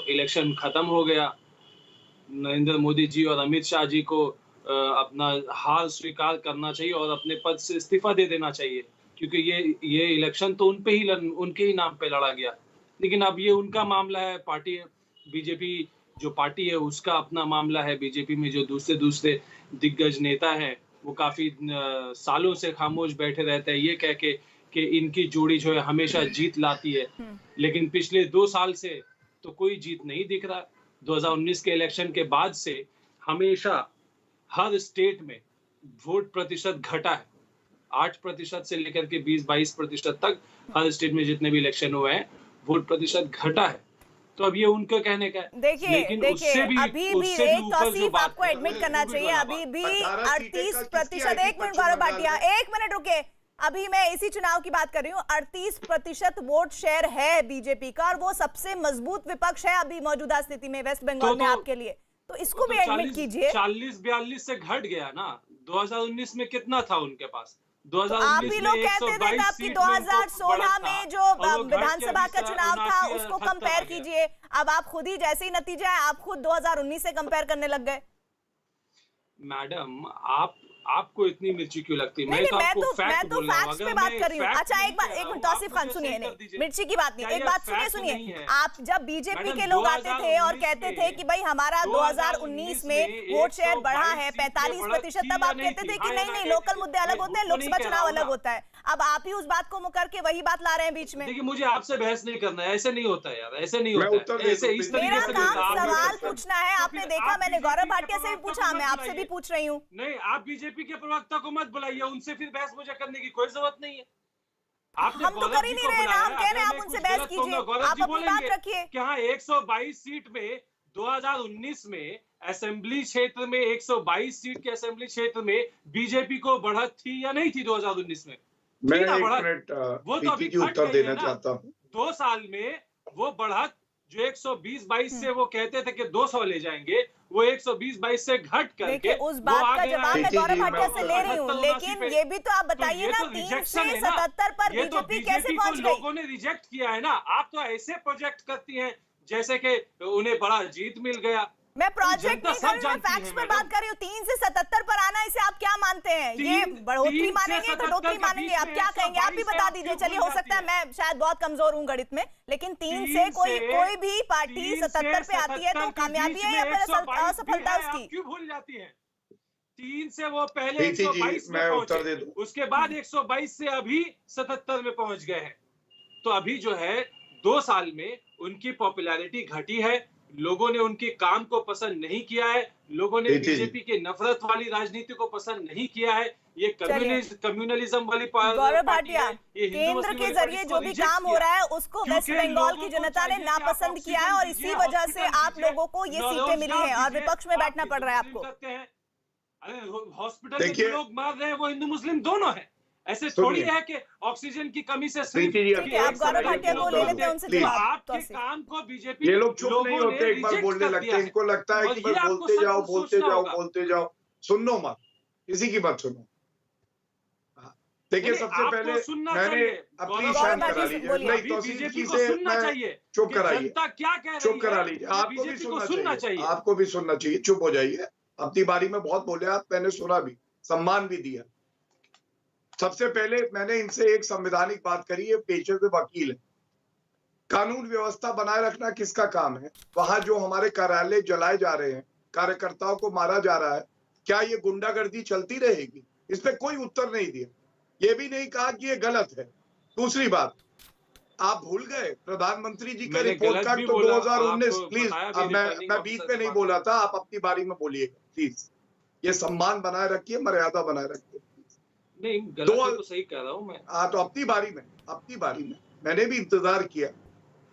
इलेक्शन खत्म हो गया, नरेंद्र मोदी जी और अमित शाह जी को अपना हार स्वीकार करना चाहिए और अपने पद से इस्तीफा दे देना चाहिए, क्योंकि ये इलेक्शन तो उनके ही नाम पे लड़ा गया। लेकिन अब ये उनका मामला है, पार्टी बीजेपी जो पार्टी है उसका अपना मामला है। बीजेपी में जो दूसरे दिग्गज नेता हैं वो काफी सालों से खामोश बैठे रहते हैं, ये कह के कि इनकी जोड़ी जो है हमेशा जीत लाती है। लेकिन पिछले 2 साल से तो कोई जीत नहीं दिख रहा। 2019 के इलेक्शन के बाद से हमेशा हर स्टेट में वोट प्रतिशत घटा है, 8% से लेकर के 20-22% तक हर स्टेट में जितने भी इलेक्शन हुए हैं वोट प्रतिशत घटा है। तो अब ये उनका कहने का है। देखिए अभी भी एक तौसीफ आपको एडमिट करना चाहिए, अभी भी 38%। एक मिनट गौरव भाटिया, एक मिनट रुके। अभी मैं इसी चुनाव की बात कर रही हूँ। 38% वोट शेयर है बीजेपी का और वो सबसे मजबूत विपक्ष है अभी मौजूदा स्थिति में वेस्ट बंगाल में आपके लिए। तो इसको भी एडमिट कीजिए। 40-42 से घट गया ना। 2019 में कितना था उनके पास? तो आप भी लोग कहते थे तब कि 2016 में जो विधानसभा का चुनाव था उसको कंपेयर कीजिए। अब आप खुद ही, जैसे ही नतीजा है, आप खुद 2019 से कंपेयर करने लग गए। मैडम, आपको इतनी मिर्ची क्यों लगती है? मैं तो फैक्ट्स पे बात कर रही हूँ। अच्छा, एक मिनट तौसीफ खान सुनिए, नहीं मिर्ची की बात नहीं, एक बात सुनिए। आप जब बीजेपी के लोग आते थे और कहते थे कि भाई हमारा 2019 में वोट शेयर बढ़ा है 45%, तब आप कहते थे कि नहीं लोकल मुद्दे अलग होते हैं, लोकसभा चुनाव अलग होता है। अब आप ही उस बात को मुकर के वही बात ला रहे हैं बीच में। देखिए, मुझे आपसे बहस नहीं करना है, ऐसे नहीं होता है यार, ऐसे नहीं होता है। ऐसे इस तरीके से सवाल पूछना है। आपने देखा, मैंने गौरव भाटिया से भी पूछा, मैं आपसे भी पूछ रही हूँ। नहीं, आप बीजेपी के प्रवक्ता को मत बुलाइए, उनसे फिर बहस मुझे करने की कोई जरूरत नहीं है। हम तो कर ही नहीं रहे ना, हम कह रहे हैं आप उनसे बहस कीजिए, आप अपनी बात रखिए। कि हाँ, 122 सीट में 2019 में असेंबली क्षेत्र में 122 सीट के असेंबली क्षेत्र में बीजेपी को बढ़त थी या नहीं थी 2019 में? मैं 1 मिनट वो तो अभी उत्तर देना चाहता हूँ। 2 साल में वो बढ़त जो 120-22 से वो कहते थे कि 200 ले जाएंगे, वो 120-22 से घट करके उस बात का जवाब मैं गौरव भाटिया से ले रही हूँ। लेकिन ये भी तो आप बताइए ना, 3 से 77 पर बीजेपी कैसे पहुंच गई? लोगों ने रिजेक्ट किया है ना। आप तो ऐसे प्रोजेक्ट करती हैं जैसे कि उन्हें बड़ा जीत मिल गया। मैं प्रोजेक्ट नहीं कर रही हूँ, फैक्ट्स पे बात कर रही हूँ। 3 से 77 पर आना, इसे आप क्या मानते हैं? ये बढ़ोतरी मानेंगे, घटोतरी मानेंगे? आप क्या कहेंगे? आप भी बता दीजिए। चलिए, हो सकता है मैं शायद बहुत कमजोर हूँ गणित में, लेकिन 3 से कोई भी पार्टी 77 पे आती है तो कामयाबी है या फिर असफलता उसकी? क्यों भूल जाती है? 3 से वो पहले 122 में पहुंचे, उसके बाद 122 से अभी 77 में पहुंच गए हैं। तो अभी जो है 2 साल में उनकी पॉपुलैरिटी घटी है। लोगों ने उनके काम को पसंद नहीं किया है, लोगों ने बीजेपी के नफरत वाली राजनीति को पसंद नहीं किया है। ये कम्युनलिज्म वाली गौरव भाटिया, केंद्र के जरिए जो भी काम हो रहा है उसको वेस्ट बंगाल की जनता ने नापसंद किया है और इसी वजह से आप लोगों को ये सीटें मिली हैं और विपक्ष में बैठना पड़ रहा है आपको। हॉस्पिटल में लोग मार रहे हैं वो हिंदू मुस्लिम दोनों है। ऐसे थोड़ी है कि ऑक्सीजन की कमी से आप गौरव भाटिया को ले लेते हैं उनसे। आपके काम को बीजेपी, ये लोग चुप नहीं होते, एक बार बोलने लगते हैं। इनको लगता है कि बस बोलते जाओ, सुनो मत, किसी की बात सुनो। देखिए, सबसे पहले मैंने अपनी शांत करा लीजिए, नहीं तो बीजेपी से चुप कराइए, चुप करा लीजिए। आपको भी सुनना चाहिए, आपको भी सुनना चाहिए। चुप हो जाइए, अपनी बारी में बहुत बोले आप, मैंने सुना भी, सम्मान भी दिया। सबसे पहले मैंने इनसे एक संवैधानिक बात करी है, पेशे से वकील है, कानून व्यवस्था बनाए रखना किसका काम है? वहां जो हमारे कार्यालय जलाए जा रहे हैं, कार्यकर्ताओं को मारा जा रहा है, क्या ये गुंडागर्दी चलती रहेगी? इस पे कोई उत्तर नहीं दिया। ये भी नहीं कहा कि ये गलत है। दूसरी बात, आप भूल गए प्रधानमंत्री जी का रिपोर्ट कार्ड तो 2019, प्लीज, अब मैं बीच में नहीं बोला था, आप अपनी बारी में बोलिएगा प्लीज। ये सम्मान बनाए रखिए, मर्यादा बनाए रखिए। नहीं, गलत है तो सही कह रहा हूँ मैं। हाँ, तो अपनी बारी में मैंने भी इंतजार किया।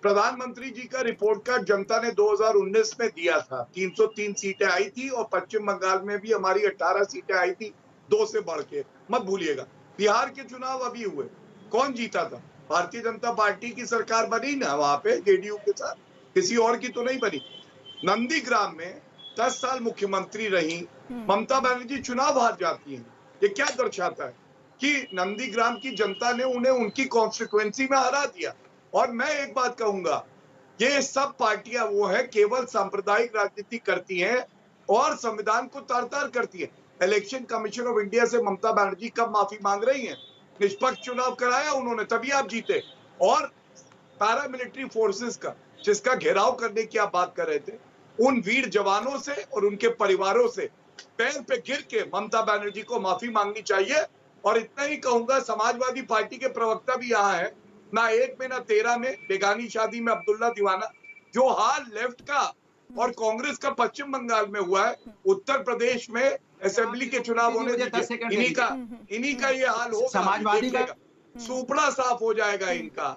प्रधानमंत्री जी का रिपोर्ट कार्ड जनता ने 2019 में दिया था। 303 सीटें आई थी और पश्चिम बंगाल में भी हमारी 18 सीटें आई थी, 2 से बढ़ के। मत भूलिएगा, बिहार के चुनाव अभी हुए, कौन जीता था? भारतीय जनता पार्टी की सरकार बनी ना वहां पे जेडीयू के साथ, किसी और की तो नहीं बनी। नंदीग्राम में 10 साल मुख्यमंत्री रही ममता बनर्जी, चुनाव हार जाती हैं। ये क्या दर्शाता है कि नंदीग्राम की जनता ने उन्हें उनकी कॉन्स्टिट्यूएंसी में हरा दिया। और मैं एक बात कहूंगा, ये सब पार्टियां वो है केवल सांप्रदायिक राजनीति करती हैं और संविधान को तार-तार करती है। इलेक्शन कमीशन ऑफ इंडिया से ममता बनर्जी कब माफी मांग रही हैं? निष्पक्ष चुनाव कराया उन्होंने, तभी आप जीते। और पैरामिलिट्री फोर्सेस का जिसका घेराव करने की आप बात कर रहे थे, उन वीर जवानों से और उनके परिवारों से पैर पे गिर के ममता बनर्जी को माफी मांगनी चाहिए। और इतना ही कहूंगा, समाजवादी पार्टी के प्रवक्ता भी यहाँ है, ना 1 में ना 13 में बेगानी शादी में अब्दुल्ला दीवाना, जो हाल लेफ्ट का और कांग्रेस का पश्चिम बंगाल में हुआ है, उत्तर प्रदेश में असेंबली के चुनाव होने दीजिए, इन्हीं का ये हाल होगा। समाजवादी का सुपड़ा साफ हो जाएगा इनका।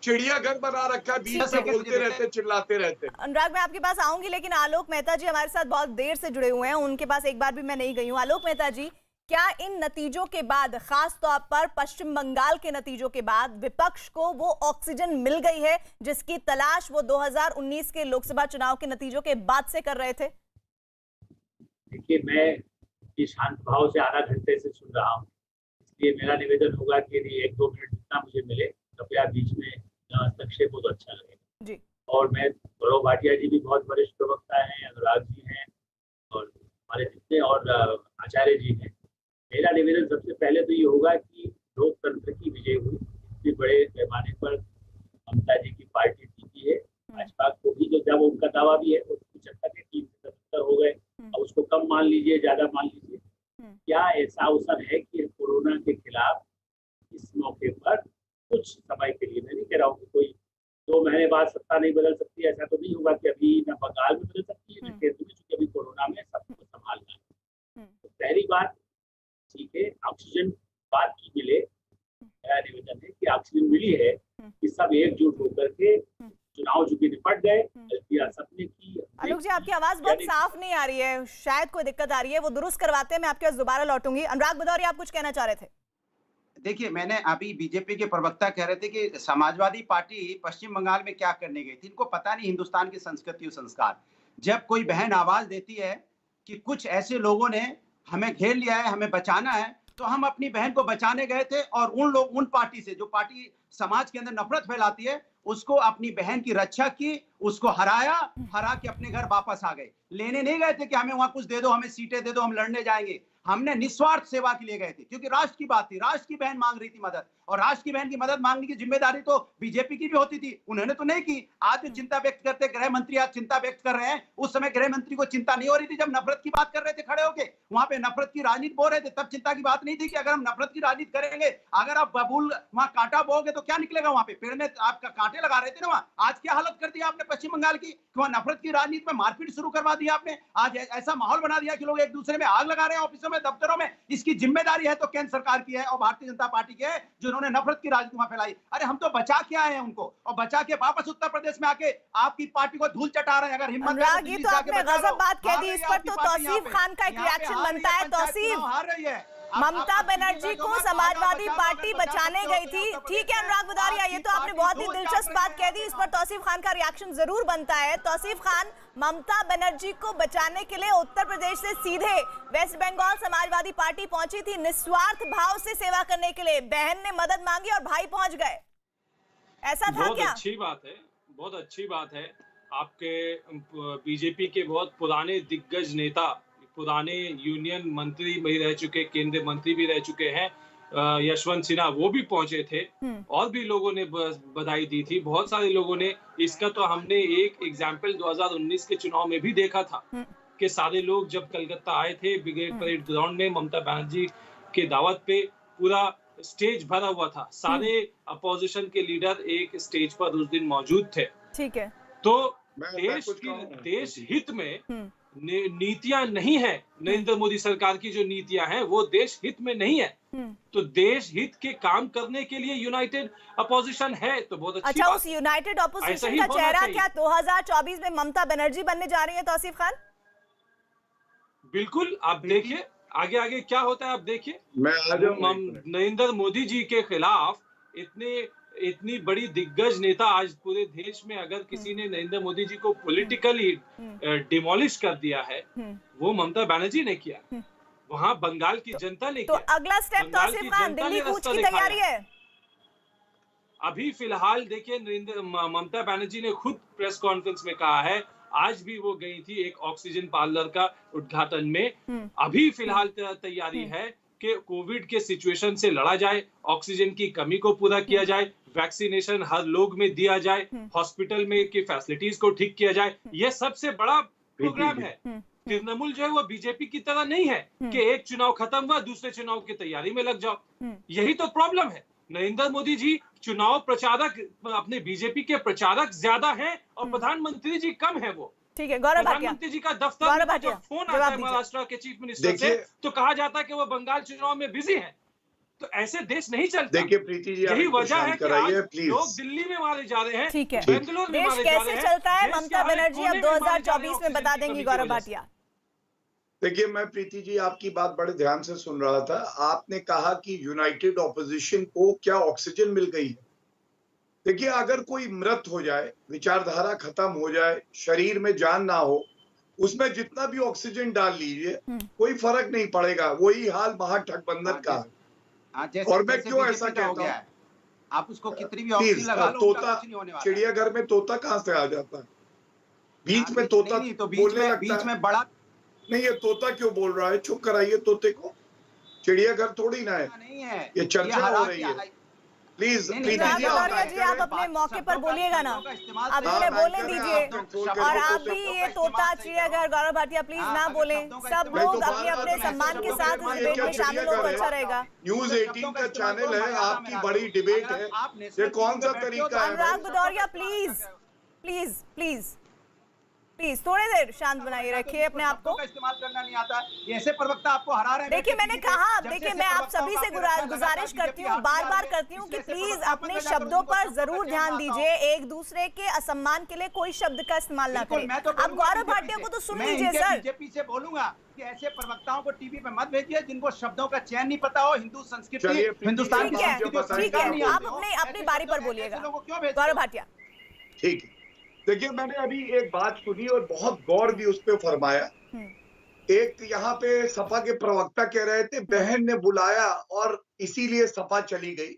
चिड़ियाघर बना रखा है, बीच में बोलते रहते, चिल्लाते रहते। अनुराग, मैं आपके पास आऊंगी, लेकिन आलोक मेहता जी हमारे साथ बहुत देर से जुड़े हुए हैं, उनके पास एक बार भी मैं नहीं गई हूँ। आलोक मेहता जी, क्या इन नतीजों के बाद, खास तौर पर पश्चिम बंगाल के नतीजों के बाद, विपक्ष को वो ऑक्सीजन मिल गई है जिसकी तलाश वो 2019 के लोकसभा चुनाव के नतीजों के बाद से कर रहे थे? देखिए, मैं शांत भाव से आधा घंटे से सुन रहा हूँ, इसलिए मेरा निवेदन होगा कि यदि 1-2 मिनट जितना मुझे मिले कृपया बीच में हस्तक्षेप हो तो अच्छा लगेगा जी। और मैं, गौरव भाटिया जी भी बहुत वरिष्ठ प्रवक्ता हैं, अनुराग जी हैं और हमारे जितने और आचार्य जी हैं। मेरा निवेदन सबसे पहले तो ये होगा कि लोकतंत्र की विजय हुई, इतने बड़े पैमाने पर ममता जी की पार्टी जीती है। भाजपा को भी जो जब उनका दावा भी है वो 75 के 3 से 77 हो गए, अब उसको कम मान लीजिए, ज्यादा मान लीजिए। क्या ऐसा अवसर है कि कोरोना के खिलाफ इस मौके पर कुछ समय के लिए, मैं नहीं कह रहा हूँ कि कोई 2 महीने बाद सत्ता नहीं बदल सकती, ऐसा तो नहीं होगा कि अभी न बंगाल में बदल सकती है न केंद्र में, क्योंकि अभी कोरोना में सबको संभालना है। तो पहली बात, ठीक है, ऑक्सीजन बात की मिले, मेरा निवेदन है कि ऑक्सीजन मिली है कि सब एकजुट होकर के चुनाव चुके निपट गए। सपने की आलोक जी, आपकी आवाज बहुत साफ नहीं आ रही है, शायद कोई दिक्कत आ रही है, वो दुरुस्त करवाते हैं, मैं आपके पास दोबारा लौटूंगी। अनुराग भदौरिया, आप कुछ कहना चाह रहे थे? देखिए, मैंने अभी बीजेपी के प्रवक्ता कह रहे थे कि समाजवादी पार्टी पश्चिम बंगाल में क्या करने गई थी। इनको पता नहीं हिंदुस्तान की संस्कृति और संस्कार। जब कोई बहन आवाज देती है कि कुछ ऐसे लोगों ने हमें घेर लिया है, हमें बचाना है, तो हम अपनी बहन को बचाने गए थे। और उन पार्टी से, जो पार्टी समाज के अंदर नफरत फैलाती है, उसको अपनी बहन की रक्षा की, उसको हरा के अपने घर वापस आ गए। लेने नहीं गए थे कि हमें वहां कुछ दे दो, हमें सीटें दे दो, हम लड़ने जाएंगे। हमने निस्वार्थ सेवा के लिए गए थे, क्योंकि राष्ट्र की बात थी, राष्ट्र की बहन मांग रही थी मदद, और राष्ट्र की बहन की मदद मांगने की जिम्मेदारी तो बीजेपी की भी होती थी, उन्होंने तो नहीं की। आज जो चिंता व्यक्त करते गृह मंत्री, आज चिंता व्यक्त कर रहे हैं, उस समय गृह मंत्री को चिंता नहीं हो रही थी जब नफरत की बात कर रहे थे खड़े होके, वहां पे नफरत की राजनीति बोल रहे थे, तब चिंता की बात नहीं थी कि अगर हम नफरत की राजनीति करेंगे, अगर आप बबूल वहां कांटा बोओगे तो क्या निकलेगा? वहां पे पेड़ में आपका कांटे लगा रहे थे ना वहां। आज क्या हालत कर दिया आपने पश्चिम बंगाल की, वहां नफरत की राजनीति में मारपीट शुरू करवा दी आपने। आज ऐसा माहौल बना दिया कि लोग एक दूसरे में आग लगा रहे हैं ऑफिसों में, दफ्तरों में। इसकी जिम्मेदारी है तो केंद्र सरकार की है और भारतीय जनता पार्टी की है, जिन्होंने नफरत की राजनीति वहां फैलाई। अरे हम तो बचा के आए हैं उनको, और बचा के वापस उत्तर प्रदेश में आके आपकी पार्टी को धूल चटा रहे हैं। अगर हिम्मत अनुराग, ये तो आपने गजब बात कह दी, इस पर तो तौसीफ खान का एक रिएक्शन बनता है। तौसीफ, हार रही है, ममता बनर्जी को समाजवादी पार्टी बचाने गई थी, ठीक है अनुराग भदौरिया, ये तो आपने बहुत ही दिलचस्प बात कह दी, इस पर तौसीफ खान का रिएक्शन जरूर बनता है। तौसीफ खान, ममता बनर्जी को बचाने के लिए उत्तर प्रदेश से सीधे वेस्ट बंगाल समाजवादी पार्टी पहुंची थी, निस्वार्थ भाव से सेवा करने के लिए। बहन ने मदद मांगी और भाई पहुंच गए, ऐसा था क्या? बहुत अच्छी बात है, बहुत अच्छी बात है। आपके बीजेपी के बहुत पुराने दिग्गज नेता, पुराने यूनियन मंत्री भी रह चुके, केंद्रीय मंत्री भी रह चुके हैं, यशवंत सिन्हा वो भी पहुंचे थे और भी लोगों ने बधाई दी थी, बहुत सारे लोगों ने। इसका तो हमने एक एग्जाम्पल 2019 के चुनाव में भी देखा था कि सारे लोग जब कलकत्ता आए थे ब्रिगेड परेड ग्राउंड में, ममता बनर्जी के दावत पे पूरा स्टेज भरा हुआ था, सारे अपोजिशन के लीडर एक स्टेज पर उस दिन मौजूद थे। ठीक है, तो देश हित में नीतियां नहीं है, नरेंद्र मोदी सरकार की जो नीतियां हैं वो देश हित में नहीं है। तो देश हित के काम करने के लिए यूनाइटेड अपोजिशन है तो बहुत अच्छी अच्छा, बात। उस यूनाइटेड अपोजिशन का चेहरा क्या 2024 में ममता बनर्जी बनने जा रही है तौसीफ खान? बिल्कुल, आप देखिए आगे आगे क्या होता है, आप देखिए। नरेंद्र मोदी जी के खिलाफ इतनी बड़ी दिग्गज नेता आज पूरे देश में, अगर किसी ने नरेंद्र मोदी जी को पॉलिटिकली डिमोलिश कर दिया है वो ममता बनर्जी ने किया, वहां बंगाल की जनता ने किया। तो अगला स्टेप तौसीफ खान, दिल्ली कूच की तैयारी है। अभी फिलहाल देखिए ममता बनर्जी ने खुद प्रेस कॉन्फ्रेंस में कहा है, आज भी वो गई थी एक ऑक्सीजन पार्लर का उद्घाटन में। अभी फिलहाल तैयारी है कि कोविड के सिचुएशन से लड़ा जाए, ऑक्सीजन की कमी को पूरा किया जाए, वैक्सीनेशन हर लोग में दिया जाए, हॉस्पिटल में की फैसिलिटीज को ठीक किया जाए। यह सबसे बड़ा प्रोग्राम है। तृणमूल जो है वो बीजेपी की तरह नहीं है कि एक चुनाव खत्म हुआ दूसरे चुनाव की तैयारी में लग जाओ। यही तो प्रॉब्लम है। नरेंद्र मोदी जी चुनाव प्रचारक, अपने बीजेपी के प्रचारक ज्यादा हैं और प्रधानमंत्री जी कम है। वो ठीक है, गौरव भाटिया, प्रधानमंत्री जी का दफ्तर में जब फोन आता है महाराष्ट्र के चीफ मिनिस्टर से तो कहा जाता है कि वो बंगाल चुनाव में बिजी हैं। तो ऐसे देश नहीं चलता। देखिए प्रीति जी, यही वजह है कि आज प्लीज लोग दिल्ली में मारे जा रहे हैं, ठीक है, बेंगलुरु में मारे जा रहे हैं। देश कैसे चलता है ममता बनर्जी अब 2024 में बता देंगी गौरव भाटिया। देखिए, मैं प्रीति जी आपकी बात बड़े ध्यान से सुन रहा था। आपने कहा कि यूनाइटेड ऑपोजिशन को क्या ऑक्सीजन मिल गई है। देखिए, अगर कोई मृत हो जाए, विचारधारा खत्म हो जाए, शरीर में जान ना हो, उसमें जितना भी ऑक्सीजन डाल लीजिए कोई फर्क नहीं पड़ेगा। वही हाल महागठबंधन का है। और मैं क्यों ऐसा कहता हूँ, आप उसको कितनी भी ऑक्सीजन लगा लो, तोता चिड़ियाघर में तोता कहाँ से आ जाता है? बीच में तोता बोलने लगता है। में बड़ा नहीं, ये तोता क्यों बोल रहा है? चुप कराइए तोते को। चिड़ियाघर थोड़ी ना है, नहीं है, ये चर्चा हो रही है। प्लीज जी, आप अपने मौके पर बोलिएगा ना, आप इन्हें बोलने दीजिए। और आप भी ये तोता चिड़ियाघर, गौरव भाटिया प्लीज ना बोले। सब लोग अपने अपने सम्मान के साथ इस डिबेट में शामिल हो तो अच्छा रहेगा। न्यूज 18 का चैनल है, आपकी बड़ी डिबेट है, ये कौन सा तरीका है? Anurag Bhadauria please please please please थोड़ी देर शांत बनाइए रखिए अपने आप को। इस्तेमाल करना नहीं आता, ऐसे प्रवक्ता आपको हरा रहे हैं। देखिए, मैंने कहा, देखिए मैं आप सभी से गुजारिश करती हूँ, बार बार करती हूँ कि प्लीज अपने शब्दों पर जरूर ध्यान दीजिए। एक दूसरे के असम्मान के लिए कोई शब्द का इस्तेमाल ना करें। अब गौरव भाटिया को तो सुन लीजिए सर। बीजेपी से बोलूंगा कि ऐसे प्रवक्ताओं को टीवी पे मत भेजिए जिनको शब्दों का चयन नहीं पता हो, हिंदू संस्कृति, हिंदुस्तान की संस्कृति। ठीक है, आप अपनी बारी पर बोलिएगा गौरव भाटिया। ठीक है, देखिए मैंने अभी एक बात सुनी और बहुत गौर भी उस पर फरमाया। एक यहाँ पे सपा के प्रवक्ता कह रहे थे बहन ने बुलाया और इसीलिए सपा चली गई।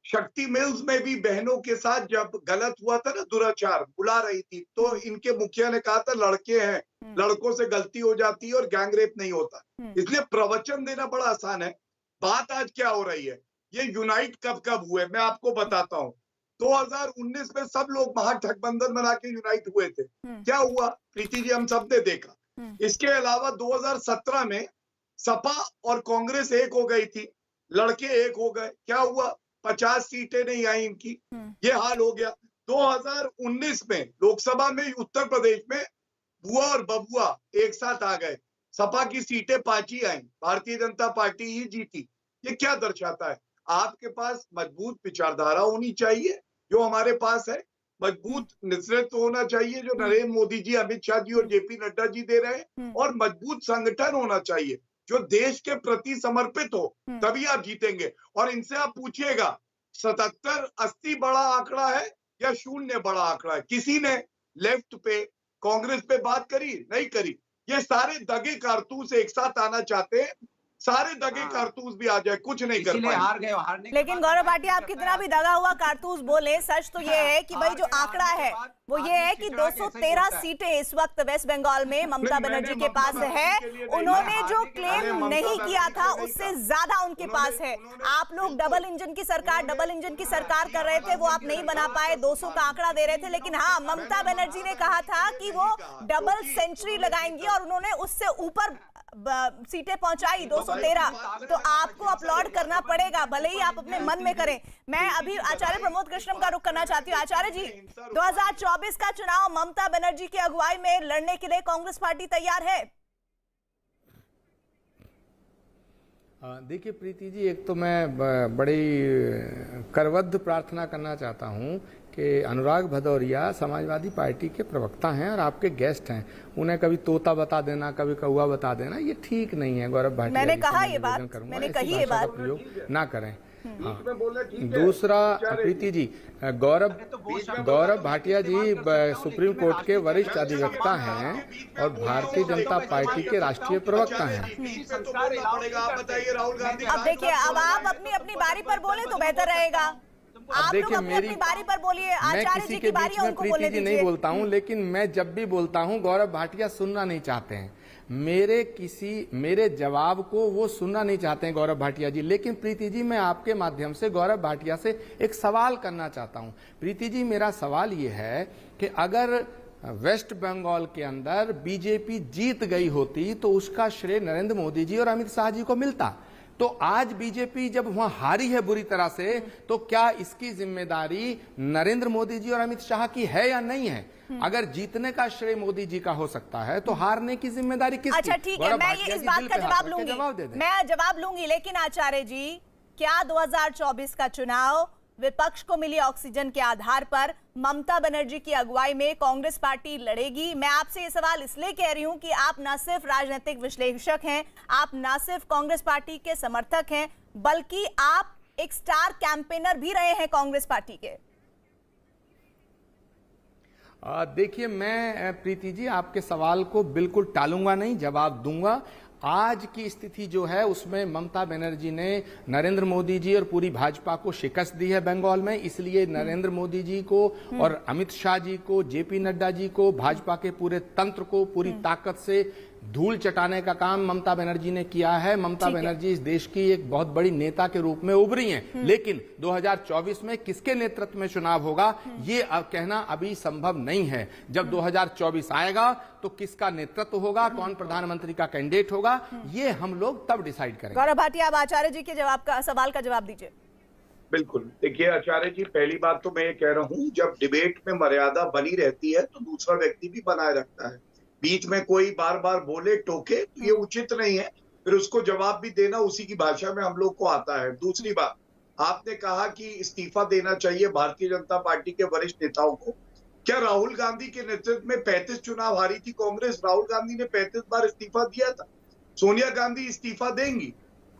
शक्ति मिल्स में भी बहनों के साथ जब गलत हुआ था ना, दुराचार, बुला रही थी, तो इनके मुखिया ने कहा था लड़के हैं, लड़कों से गलती हो जाती है और गैंगरेप नहीं होता। इसलिए प्रवचन देना बड़ा आसान है। बात आज क्या हो रही है, ये यूनाइट कब हुए मैं आपको बताता हूँ। 2019 में सब लोग महागठबंधन बना के यूनाइट हुए थे। क्या हुआ प्रीति जी, हम सब ने देखा। इसके अलावा 2017 में सपा और कांग्रेस एक हो गई थी, लड़के एक हो गए। क्या हुआ, 50 सीटें नहीं आई इनकी, ये हाल हो गया। 2019 में लोकसभा में उत्तर प्रदेश में बुआ और बबुआ एक साथ आ गए, सपा की सीटें 5 ही आई, भारतीय जनता पार्टी ही जीती। ये क्या दर्शाता है? आपके पास मजबूत विचारधारा होनी चाहिए जो हमारे पास है, मजबूत नेतृत्व होना चाहिए जो नरेंद्र मोदी जी, अमित शाह जी और जेपी नड्डा जी दे रहे हैं, और मजबूत संगठन होना चाहिए जो देश के प्रति समर्पित हो, तभी आप जीतेंगे। और इनसे आप पूछिएगा 77-80 बड़ा आंकड़ा है या 0 बड़ा आंकड़ा है? किसी ने लेफ्ट पे, कांग्रेस पे बात करी? नहीं करी। ये सारे दगे कारतूस एक साथ आना चाहते हैं। सारे दगे कारतूस भी आ जाए, कुछ नहीं कर इसीलिए पाएंगे। हार गए, हारने के लेकिन बाद गौरव भाटिया, आप कितना भी दगा हुआ कारतूस बोले, सच तो ये है कि भाई जो आंकड़ा है वो ये है कि 213 सीटें इस वक्त वेस्ट बंगाल में ममता बनर्जी के पास है। उन्होंने जो क्लेम नहीं किया था उससे ज्यादा उनके पास है। आप लोग डबल इंजन की सरकार कर रहे थे, वो आप नहीं बना पाए, 200 का आंकड़ा दे रहे थे। लेकिन हाँ, ममता बनर्जी ने कहा था कि वो डबल सेंचुरी लगाएंगी और उन्होंने उससे ऊपर सीटें पहुंचाई, 213। तो आपको अपलॉड करना पड़ेगा, भले ही आप अपने मन में करें। मैं अभी आचार्य प्रमोद कृष्णम का रुख करना चाहती हूँ। आचार्य जी, 2024 का चुनाव ममता बनर्जी की अगुवाई में लड़ने के लिए कांग्रेस पार्टी तैयार है? देखिए प्रीति जी, एक तो मैं बड़ी करवद्ध प्रार्थना करना चाहता हूं कि अनुराग भदौरिया समाजवादी पार्टी के प्रवक्ता हैं और आपके गेस्ट हैं, उन्हें कभी तोता बता देना, कभी कौवा बता देना, ये ठीक नहीं है। गौरव भाटिया, मैंने कहा ये बात, मैंने कही ये बात, प्रयोग ना करें। हाँ। दूसरा प्रीति जी, गौरव भाटिया जी सुप्रीम कोर्ट के वरिष्ठ अधिवक्ता हैं और भारतीय जनता पार्टी के राष्ट्रीय प्रवक्ता हैं। अब देखिए, अब आप अपनी बारी पर बोले तो बेहतर रहेगा। आप लोग अपनी बारी पर बोलिए, आचार्य जी की बारी है, उनको बोलने दीजिए। नहीं बोलता हूं, लेकिन मैं जब भी बोलता हूं गौरव भाटिया सुनना नहीं चाहते हैं। मेरे जवाब को वो सुनना नहीं चाहते हैं गौरव भाटिया जी। लेकिन प्रीति जी, मैं आपके माध्यम से गौरव भाटिया से एक सवाल करना चाहता हूं। प्रीति जी, मेरा सवाल ये है कि अगर वेस्ट बंगाल के अंदर बीजेपी जीत गई होती तो उसका श्रेय नरेंद्र मोदी जी और अमित शाह जी को मिलता। तो आज बीजेपी जब वहां हारी है बुरी तरह से, तो क्या इसकी जिम्मेदारी नरेंद्र मोदी जी और अमित शाह की है या नहीं है? अगर जीतने का श्रेय मोदी जी का हो सकता है तो हारने की जिम्मेदारी किसकी? अच्छा ठीक है, मैं ये इस बात का जवाब लूंगी, मैं जवाब लूंगी। लेकिन आचार्य जी, क्या 2024 का चुनाव विपक्ष को मिली ऑक्सीजन के आधार पर ममता बनर्जी की अगुवाई में कांग्रेस पार्टी लड़ेगी? मैं आपसे ये सवाल इसलिए कह रही हूं कि आप न सिर्फ राजनीतिक विश्लेषक हैं, आप न सिर्फ कांग्रेस पार्टी के समर्थक हैं, बल्कि आप एक स्टार कैंपेनर भी रहे हैं कांग्रेस पार्टी के। देखिए, मैं प्रीति जी आपके सवाल को बिल्कुल टालूंगा नहीं, जवाब दूंगा। आज की स्थिति जो है उसमें ममता बनर्जी ने नरेंद्र मोदी जी और पूरी भाजपा को शिकस्त दी है बंगाल में। इसलिए नरेंद्र मोदी जी को और अमित शाह जी को, जेपी नड्डा जी को, भाजपा के पूरे तंत्र को पूरी ताकत से धूल चटाने का काम ममता बनर्जी ने किया है। ममता बनर्जी इस देश की एक बहुत बड़ी नेता के रूप में उभरी हैं। लेकिन 2024 में किसके नेतृत्व में चुनाव होगा ये कहना अभी संभव नहीं है। जब 2024 आएगा तो किसका नेतृत्व होगा, कौन प्रधानमंत्री का कैंडिडेट होगा, ये हम लोग तब डिसाइड करेंगे। गौरव भाटिया, आप आचार्य जी के सवाल का जवाब दीजिए। बिल्कुल, देखिए आचार्य जी, पहली बात तो मैं ये कह रहा हूँ, जब डिबेट में मर्यादा बनी रहती है तो दूसरा व्यक्ति भी बनाए रखता है। बीच में कोई बार बार बोले, टोके, तो ये उचित नहीं है। फिर उसको जवाब भी देना उसी की भाषा में हम लोग को आता है। दूसरी बात, आपने कहा कि इस्तीफा देना चाहिए भारतीय जनता पार्टी के वरिष्ठ नेताओं को। क्या राहुल गांधी के नेतृत्व में 35 चुनाव हारी थी कांग्रेस? राहुल गांधी ने 35 बार इस्तीफा दिया था। सोनिया गांधी इस्तीफा देंगी?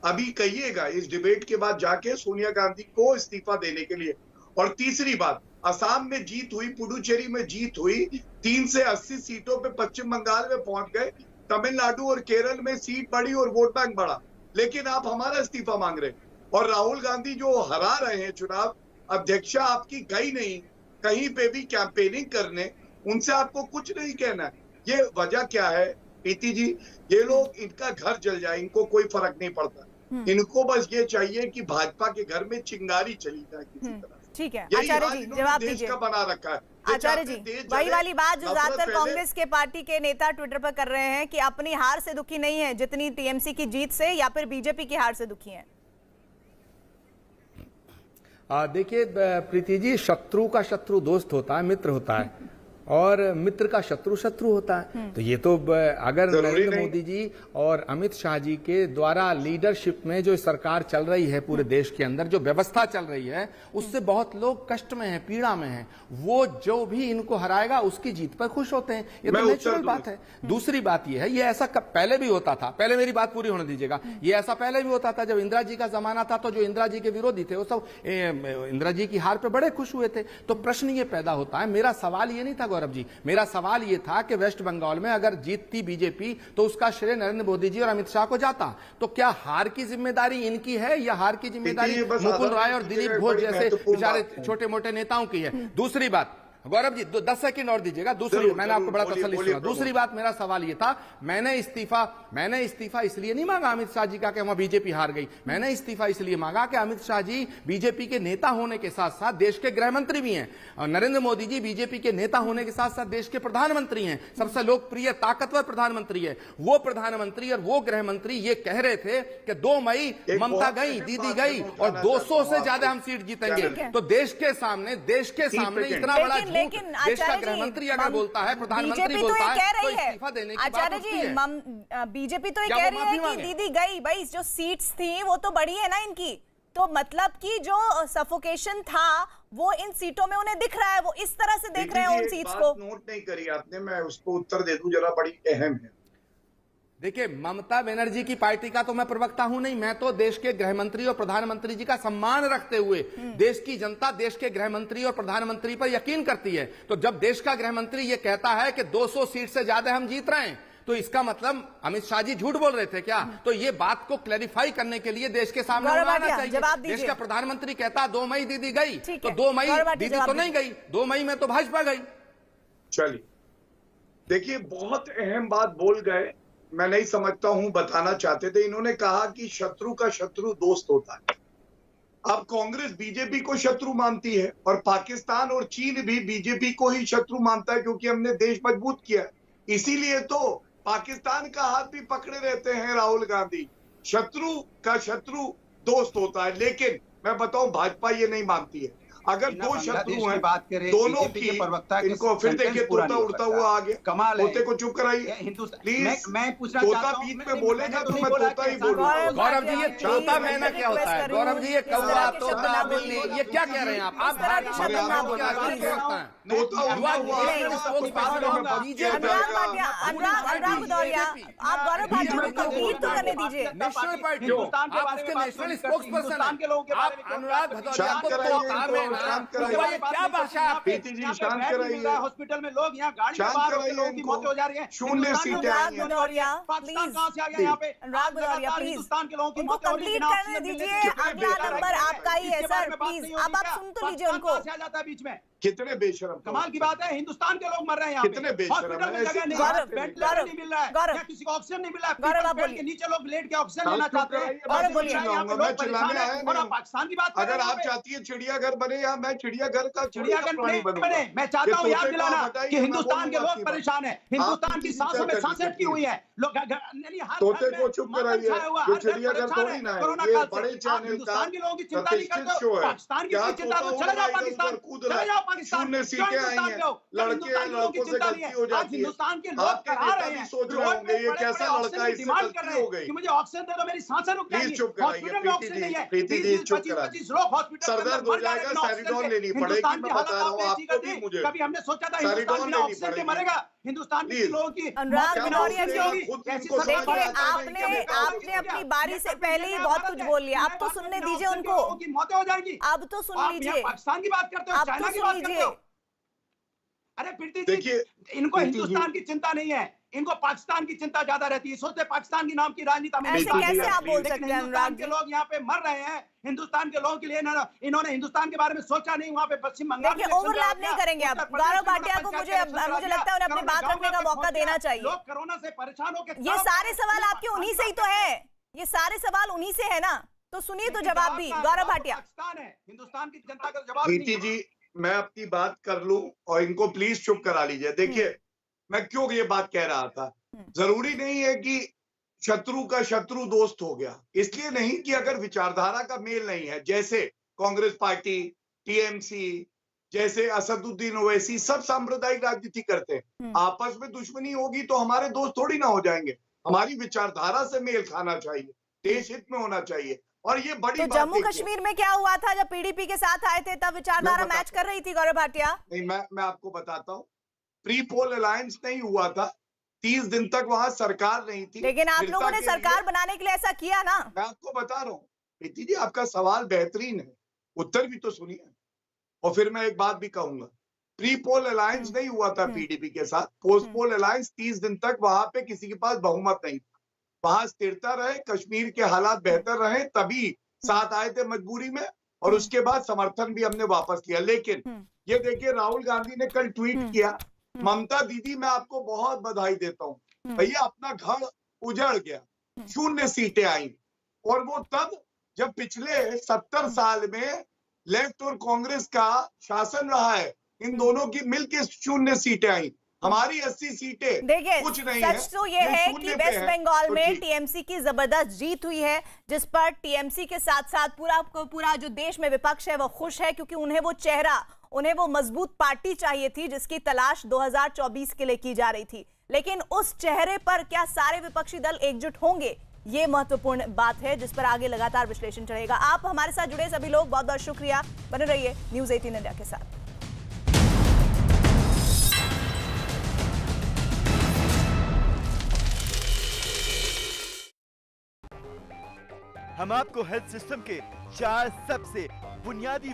अभी कहिएगा इस डिबेट के बाद जाके सोनिया गांधी को इस्तीफा देने के लिए। और तीसरी बात, असम में जीत हुई, पुडुचेरी में जीत हुई, 3 से 80 सीटों पे पश्चिम बंगाल में पहुंच गए, तमिलनाडु और केरल में सीट बढ़ी और वोट बैंक बढ़ा, लेकिन आप हमारा इस्तीफा मांग रहे हैं। और राहुल गांधी जो हरा रहे हैं चुनाव, अध्यक्षा आपकी गई नहीं कहीं पे भी कैंपेनिंग करने, उनसे आपको कुछ नहीं कहना है। ये वजह क्या है प्रीति जी? ये लोग, इनका घर जल जाए, इनको कोई फर्क नहीं पड़ता। इनको बस ये चाहिए कि भाजपा के घर में चिंगारी चली जाए किसी तरह। ठीक है आचार्य जी, जवाब दीजिए। बना रखा है आचार्य जी, वही वाली बात जो ज्यादातर कांग्रेस के पार्टी के नेता ट्विटर पर कर रहे हैं कि अपनी हार से दुखी नहीं है जितनी टीएमसी की जीत से या फिर बीजेपी की हार से दुखी हैं। देखिए प्रीति जी, शत्रु का शत्रु दोस्त होता है, मित्र होता है, और मित्र का शत्रु शत्रु होता है। तो ये तो अगर नरेंद्र मोदी जी और अमित शाह जी के द्वारा लीडरशिप में जो सरकार चल रही है पूरे देश के अंदर, जो व्यवस्था चल रही है, उससे बहुत लोग कष्ट में हैं, पीड़ा में हैं। वो जो भी इनको हराएगा उसकी जीत पर खुश होते हैं, ये तो नेचुरल बात है। दूसरी बात ये है, ये ऐसा पहले भी होता था, पहले मेरी बात पूरी होने दीजिएगा, ये ऐसा पहले भी होता था जब इंदिरा जी का जमाना था, तो जो इंदिरा जी के विरोधी थे वो सब इंदिरा जी की हार पर बड़े खुश हुए थे। तो प्रश्न ये पैदा होता है, मेरा सवाल ये नहीं था गौरव जी, मेरा सवाल ये था कि वेस्ट बंगाल में अगर जीतती बीजेपी तो उसका श्रेय नरेंद्र मोदी जी और अमित शाह को जाता, तो क्या हार की जिम्मेदारी इनकी है या हार की जिम्मेदारी मुकुल राय और दिलीप घोष जैसे बेचारे छोटे मोटे नेताओं की है? दूसरी बात गौरव जी, 10 सेकंड और दीजिएगा। दूसरी, मैंने आपको बड़ा तसल्ली सुना। दूसरी बात, मेरा सवाल ये था, मैंने इस्तीफा इसलिए नहीं मांगा अमित शाह जी का कि वहां बीजेपी हार गई। मैंने इस्तीफा इसलिए मांगा कि अमित शाह जी बीजेपी के नेता होने के साथ साथ देश के गृह मंत्री भी हैं, और नरेंद्र मोदी जी बीजेपी के नेता होने के साथ साथ देश के प्रधानमंत्री हैं, सबसे लोकप्रिय ताकतवर प्रधानमंत्री है। वो प्रधानमंत्री और वो गृह मंत्री ये कह रहे थे कि 2 मई ममता गई, दीदी गई और 200 से ज्यादा हम सीट जीतेंगे। तो देश के सामने इतना बड़ा लेकिन देश का गृह मंत्री अगर बोलता है, प्रधानमंत्री बोलता है, तो इस्तीफा देने की आचार्य जी, बीजेपी तो ये कह रही है कि दीदी गई, भाई जो सीट्स थी वो तो बड़ी है ना इनकी, तो मतलब कि जो सफोकेशन था वो इन सीटों में उन्हें दिख रहा है, वो इस तरह से देख रहे हैं उन सीट्स को। नोट नहीं करी आपने, मैं उसको उत्तर दे दूं, जरा बड़ी अहम है। देखिए, ममता बनर्जी की पार्टी का तो मैं प्रवक्ता हूं नहीं, मैं तो देश के गृह मंत्री और प्रधानमंत्री जी का सम्मान रखते हुए देश की जनता देश के गृह मंत्री और प्रधानमंत्री पर यकीन करती है। तो जब देश का गृह मंत्री ये कहता है कि 200 सीट से ज्यादा हम जीत रहे हैं, तो इसका मतलब अमित शाह जी झूठ बोल रहे थे क्या? तो ये बात को क्लैरिफाई करने के लिए देश के सामने आना चाहिए। देश का प्रधानमंत्री कहता 2 मई दीदी गई, तो 2 मई दीदी तो नहीं गई, 2 मई में तो भाजपा गई। चलिए, देखिए, बहुत अहम बात बोल गए, मैं नहीं समझता हूं, बताना चाहते थे। इन्होंने कहा कि शत्रु का शत्रु दोस्त होता है। अब कांग्रेस बीजेपी को शत्रु मानती है और पाकिस्तान और चीन भी बीजेपी को ही शत्रु मानता है, क्योंकि हमने देश मजबूत किया है। इसीलिए तो पाकिस्तान का हाथ भी पकड़े रहते हैं राहुल गांधी। शत्रु का शत्रु दोस्त होता है, लेकिन मैं बताऊं भाजपा ये नहीं मानती है। अगर 2 शत्रु हैं, बात करें दोनों की, इनको फिर देखिए तोता उड़ता हुआ आ गया। कमाल है। तोते को चुप कराइए प्लीज। मैं पूछना तोता चाहता हूं, बीच में बोलेगा तो मैं तोता ही बोलूंगा। गौरव जी, ये तोता मैना क्या होता है? गौरव जी, ये कौवा, तोता, बिल्ली, ये क्या कह रहे हैं आप? आप अनुराग भदौरिया, आप गौरव भाटिया को कंप्लीट तो करने दीजिए। नेशनल पार्टी, आप उसके नेशनल स्पोक्स पर्सन हैं, आप अनुराग भदौरिया को तोता मैना, ये क्या भाषा है आपकी? शांत कराइए। हॉस्पिटल में लोग यहाँ गाड़ी में बाहर होकर लोगों की मौतें हो जा रही हैं। 0 सीटें आई हैं। पाकिस्तान कहाँ से आ गया यहाँ पे? अनुराग भदौरिया प्लीज हिंदुस्तान के लोगों की उनको मौतें हो रही कंप्लीट करने दीजिए। अगला नंबर आपका ही है सर, प्लीज अब आप सुन तो लीजिए उनको। आ जाता है बीच में, कितने बेशरम, कमाल की बात है। हिंदुस्तान के लोग मर रहे हैं यहाँ पे। कितने बेशरम हॉस्पिटल में जगह नहीं है, वेंटिलेटर नहीं मिल रहा है, या किसी को ऑक्सीजन नहीं मिल रहा है, बेड के नीचे लोग लेट के ऑक्सीजन लेना चाहते हैं। मैं चिल्लाने आया और आप पाकिस्तान की बात, अगर आप चाहती है चिड़ियाघर बने, या मैं चिड़ियाघर का चिड़ियाघर नहीं बने। मैं चाहता हूँ याद दिलाना कि हिंदुस्तान के लोग परेशान है, हिंदुस्तान की सांसों में सांसें अटकी हुई है। लोग तोते को चुप कराइए, ये चिड़ियाघर थोड़ी ना है, ये बड़े चैनल का हिंदुस्तान के लोगों की चिंता नहीं करते, शो है। पाकिस्तान की चिंता तो चले जाओ पाकिस्तान, चले जाओ पाकिस्तान। 0 सीटें आई हैं, लड़के लड़कों से गलती हो जाती है। हिंदुस्तान के लोग करा रहे हैं, सोच रहे होंगे ये कैसा लड़का, इससे गलती हो गई, कि मुझे ऑक्सीजन दे दो, मेरी सांसें रुक जाएंगी। प्लीज चुप कराइए प्रीति जी, चुप कराइए। सरदर्द हो जाएगा, सैरिडोन लेनी पड़ेगी, मैं बता रहा हूँ आपको भी, मुझे कभी हमने सोचा था हिंदुस्तान बिना ऑक्सीजन के मरेगा? हिंदुस्तान के लोगों की अनुराग भदौरिया जी, देखिए आपने अपनी बारी से पहले ही बहुत कुछ बोल लिया, अब तो सुनने दीजिए उनको। मौतें हो जाएंगी, अब तो सुन लीजिए, पाकिस्तान की बात करते हो, चाइना की बात करते हो। अरे प्रीति जी, इनको हिंदुस्तान की चिंता नहीं है, इनको पाकिस्तान की चिंता ज्यादा रहती है। सोचते पाकिस्तान की नाम की राजनीति में कैसे आप बोल सकते हैं? हिंदुस्तान के लोग यहाँ पे मर रहे हैं, हिंदुस्तान के लोगों के लिए इन्होंने हिंदुस्तान के बारे में सोचा नहीं। वहाँ पे पश्चिम बंगाल देखिए ओवरलैप नहीं करेंगे आप। गौरव भाटिया को मुझे लगता है उन्हें अपनी बात रखने का मौका देना चाहिए। लोग कोरोना से परेशान होकर, ये सारे सवाल आपके उन्हीं से ही तो है, ये सारे सवाल उन्हीं से है ना, तो सुनिए तो जवाब भी। गौरव भाटिया, पाकिस्तान है, हिंदुस्तान की जनता का जवाब। प्रीति जी, मैं अपनी बात कर लूं और इनको प्लीज चुप करा लीजिए। देखिए, मैं क्यों ये बात कह रहा था, जरूरी नहीं है कि शत्रु का शत्रु दोस्त हो गया, इसलिए नहीं कि अगर विचारधारा का मेल नहीं है, जैसे कांग्रेस पार्टी, टीएमसी, जैसे असदुद्दीन ओवैसी सब सांप्रदायिक राजनीति करते हैं, आपस में दुश्मनी होगी तो हमारे दोस्त थोड़ी ना हो जाएंगे। हमारी विचारधारा से मेल खाना चाहिए, देश हित में होना चाहिए। और ये बड़ी तो जम्मू कश्मीर में क्या हुआ था जब पीडीपी के साथ आए थे, तब विचारधारा मैच कर रही थी गौरव भाटिया? नहीं, मैं आपको बताता हूँ, प्री पोल अलायंस नहीं हुआ था, 30 दिन तक वहां सरकार नहीं थी, लेकिन आप लोगों ने सरकार बनाने के लिए ऐसा किया ना। मैं आपको बता रहा हूँ प्रीति जी, आपका सवाल बेहतरीन है, उत्तर भी तो सुनिए। और फिर मैं एक बात भी कहूंगा, प्री पोल अलायंस नहीं हुआ था पीडीपी के साथ, पोस्ट पोल अलायंस 30 दिन तक वहां पे किसी के पास बहुमत नहीं था, वहां स्थिरता रहे, कश्मीर के हालात बेहतर रहे, तभी साथ आए थे मजबूरी में, और उसके बाद समर्थन भी हमने वापस लिया। लेकिन ये देखिए राहुल गांधी ने कल ट्वीट किया, ममता दीदी मैं आपको बहुत बधाई देता हूँ, भैया अपना घर उजड़ गया, 0 सीटें आई, और वो तब जब पिछले 70 साल में लेफ्ट और कांग्रेस का शासन रहा है, इन दोनों की मिलकर 0 सीटें आई, हमारी 80 सीटें देखिए कुछ नहीं सच तो ये है कि वेस्ट बंगाल में टीएमसी की जबरदस्त जीत हुई है, जिस पर टीएमसी के साथ साथ पूरा जो देश में विपक्ष है वो खुश है, क्योंकि उन्हें वो चेहरा, उन्हें वो मजबूत पार्टी चाहिए थी जिसकी तलाश 2024 के लिए की जा रही थी। लेकिन उस चेहरे पर क्या सारे विपक्षी दल एकजुट होंगे, ये महत्वपूर्ण बात है जिस पर आगे लगातार विश्लेषण चलेगा। आप हमारे साथ जुड़े सभी लोग बहुत बहुत शुक्रिया, बने रहिए न्यूज़ 18 इंडिया के साथ। हम आपको हेल्थ सिस्टम के 4 सबसे बुनियादी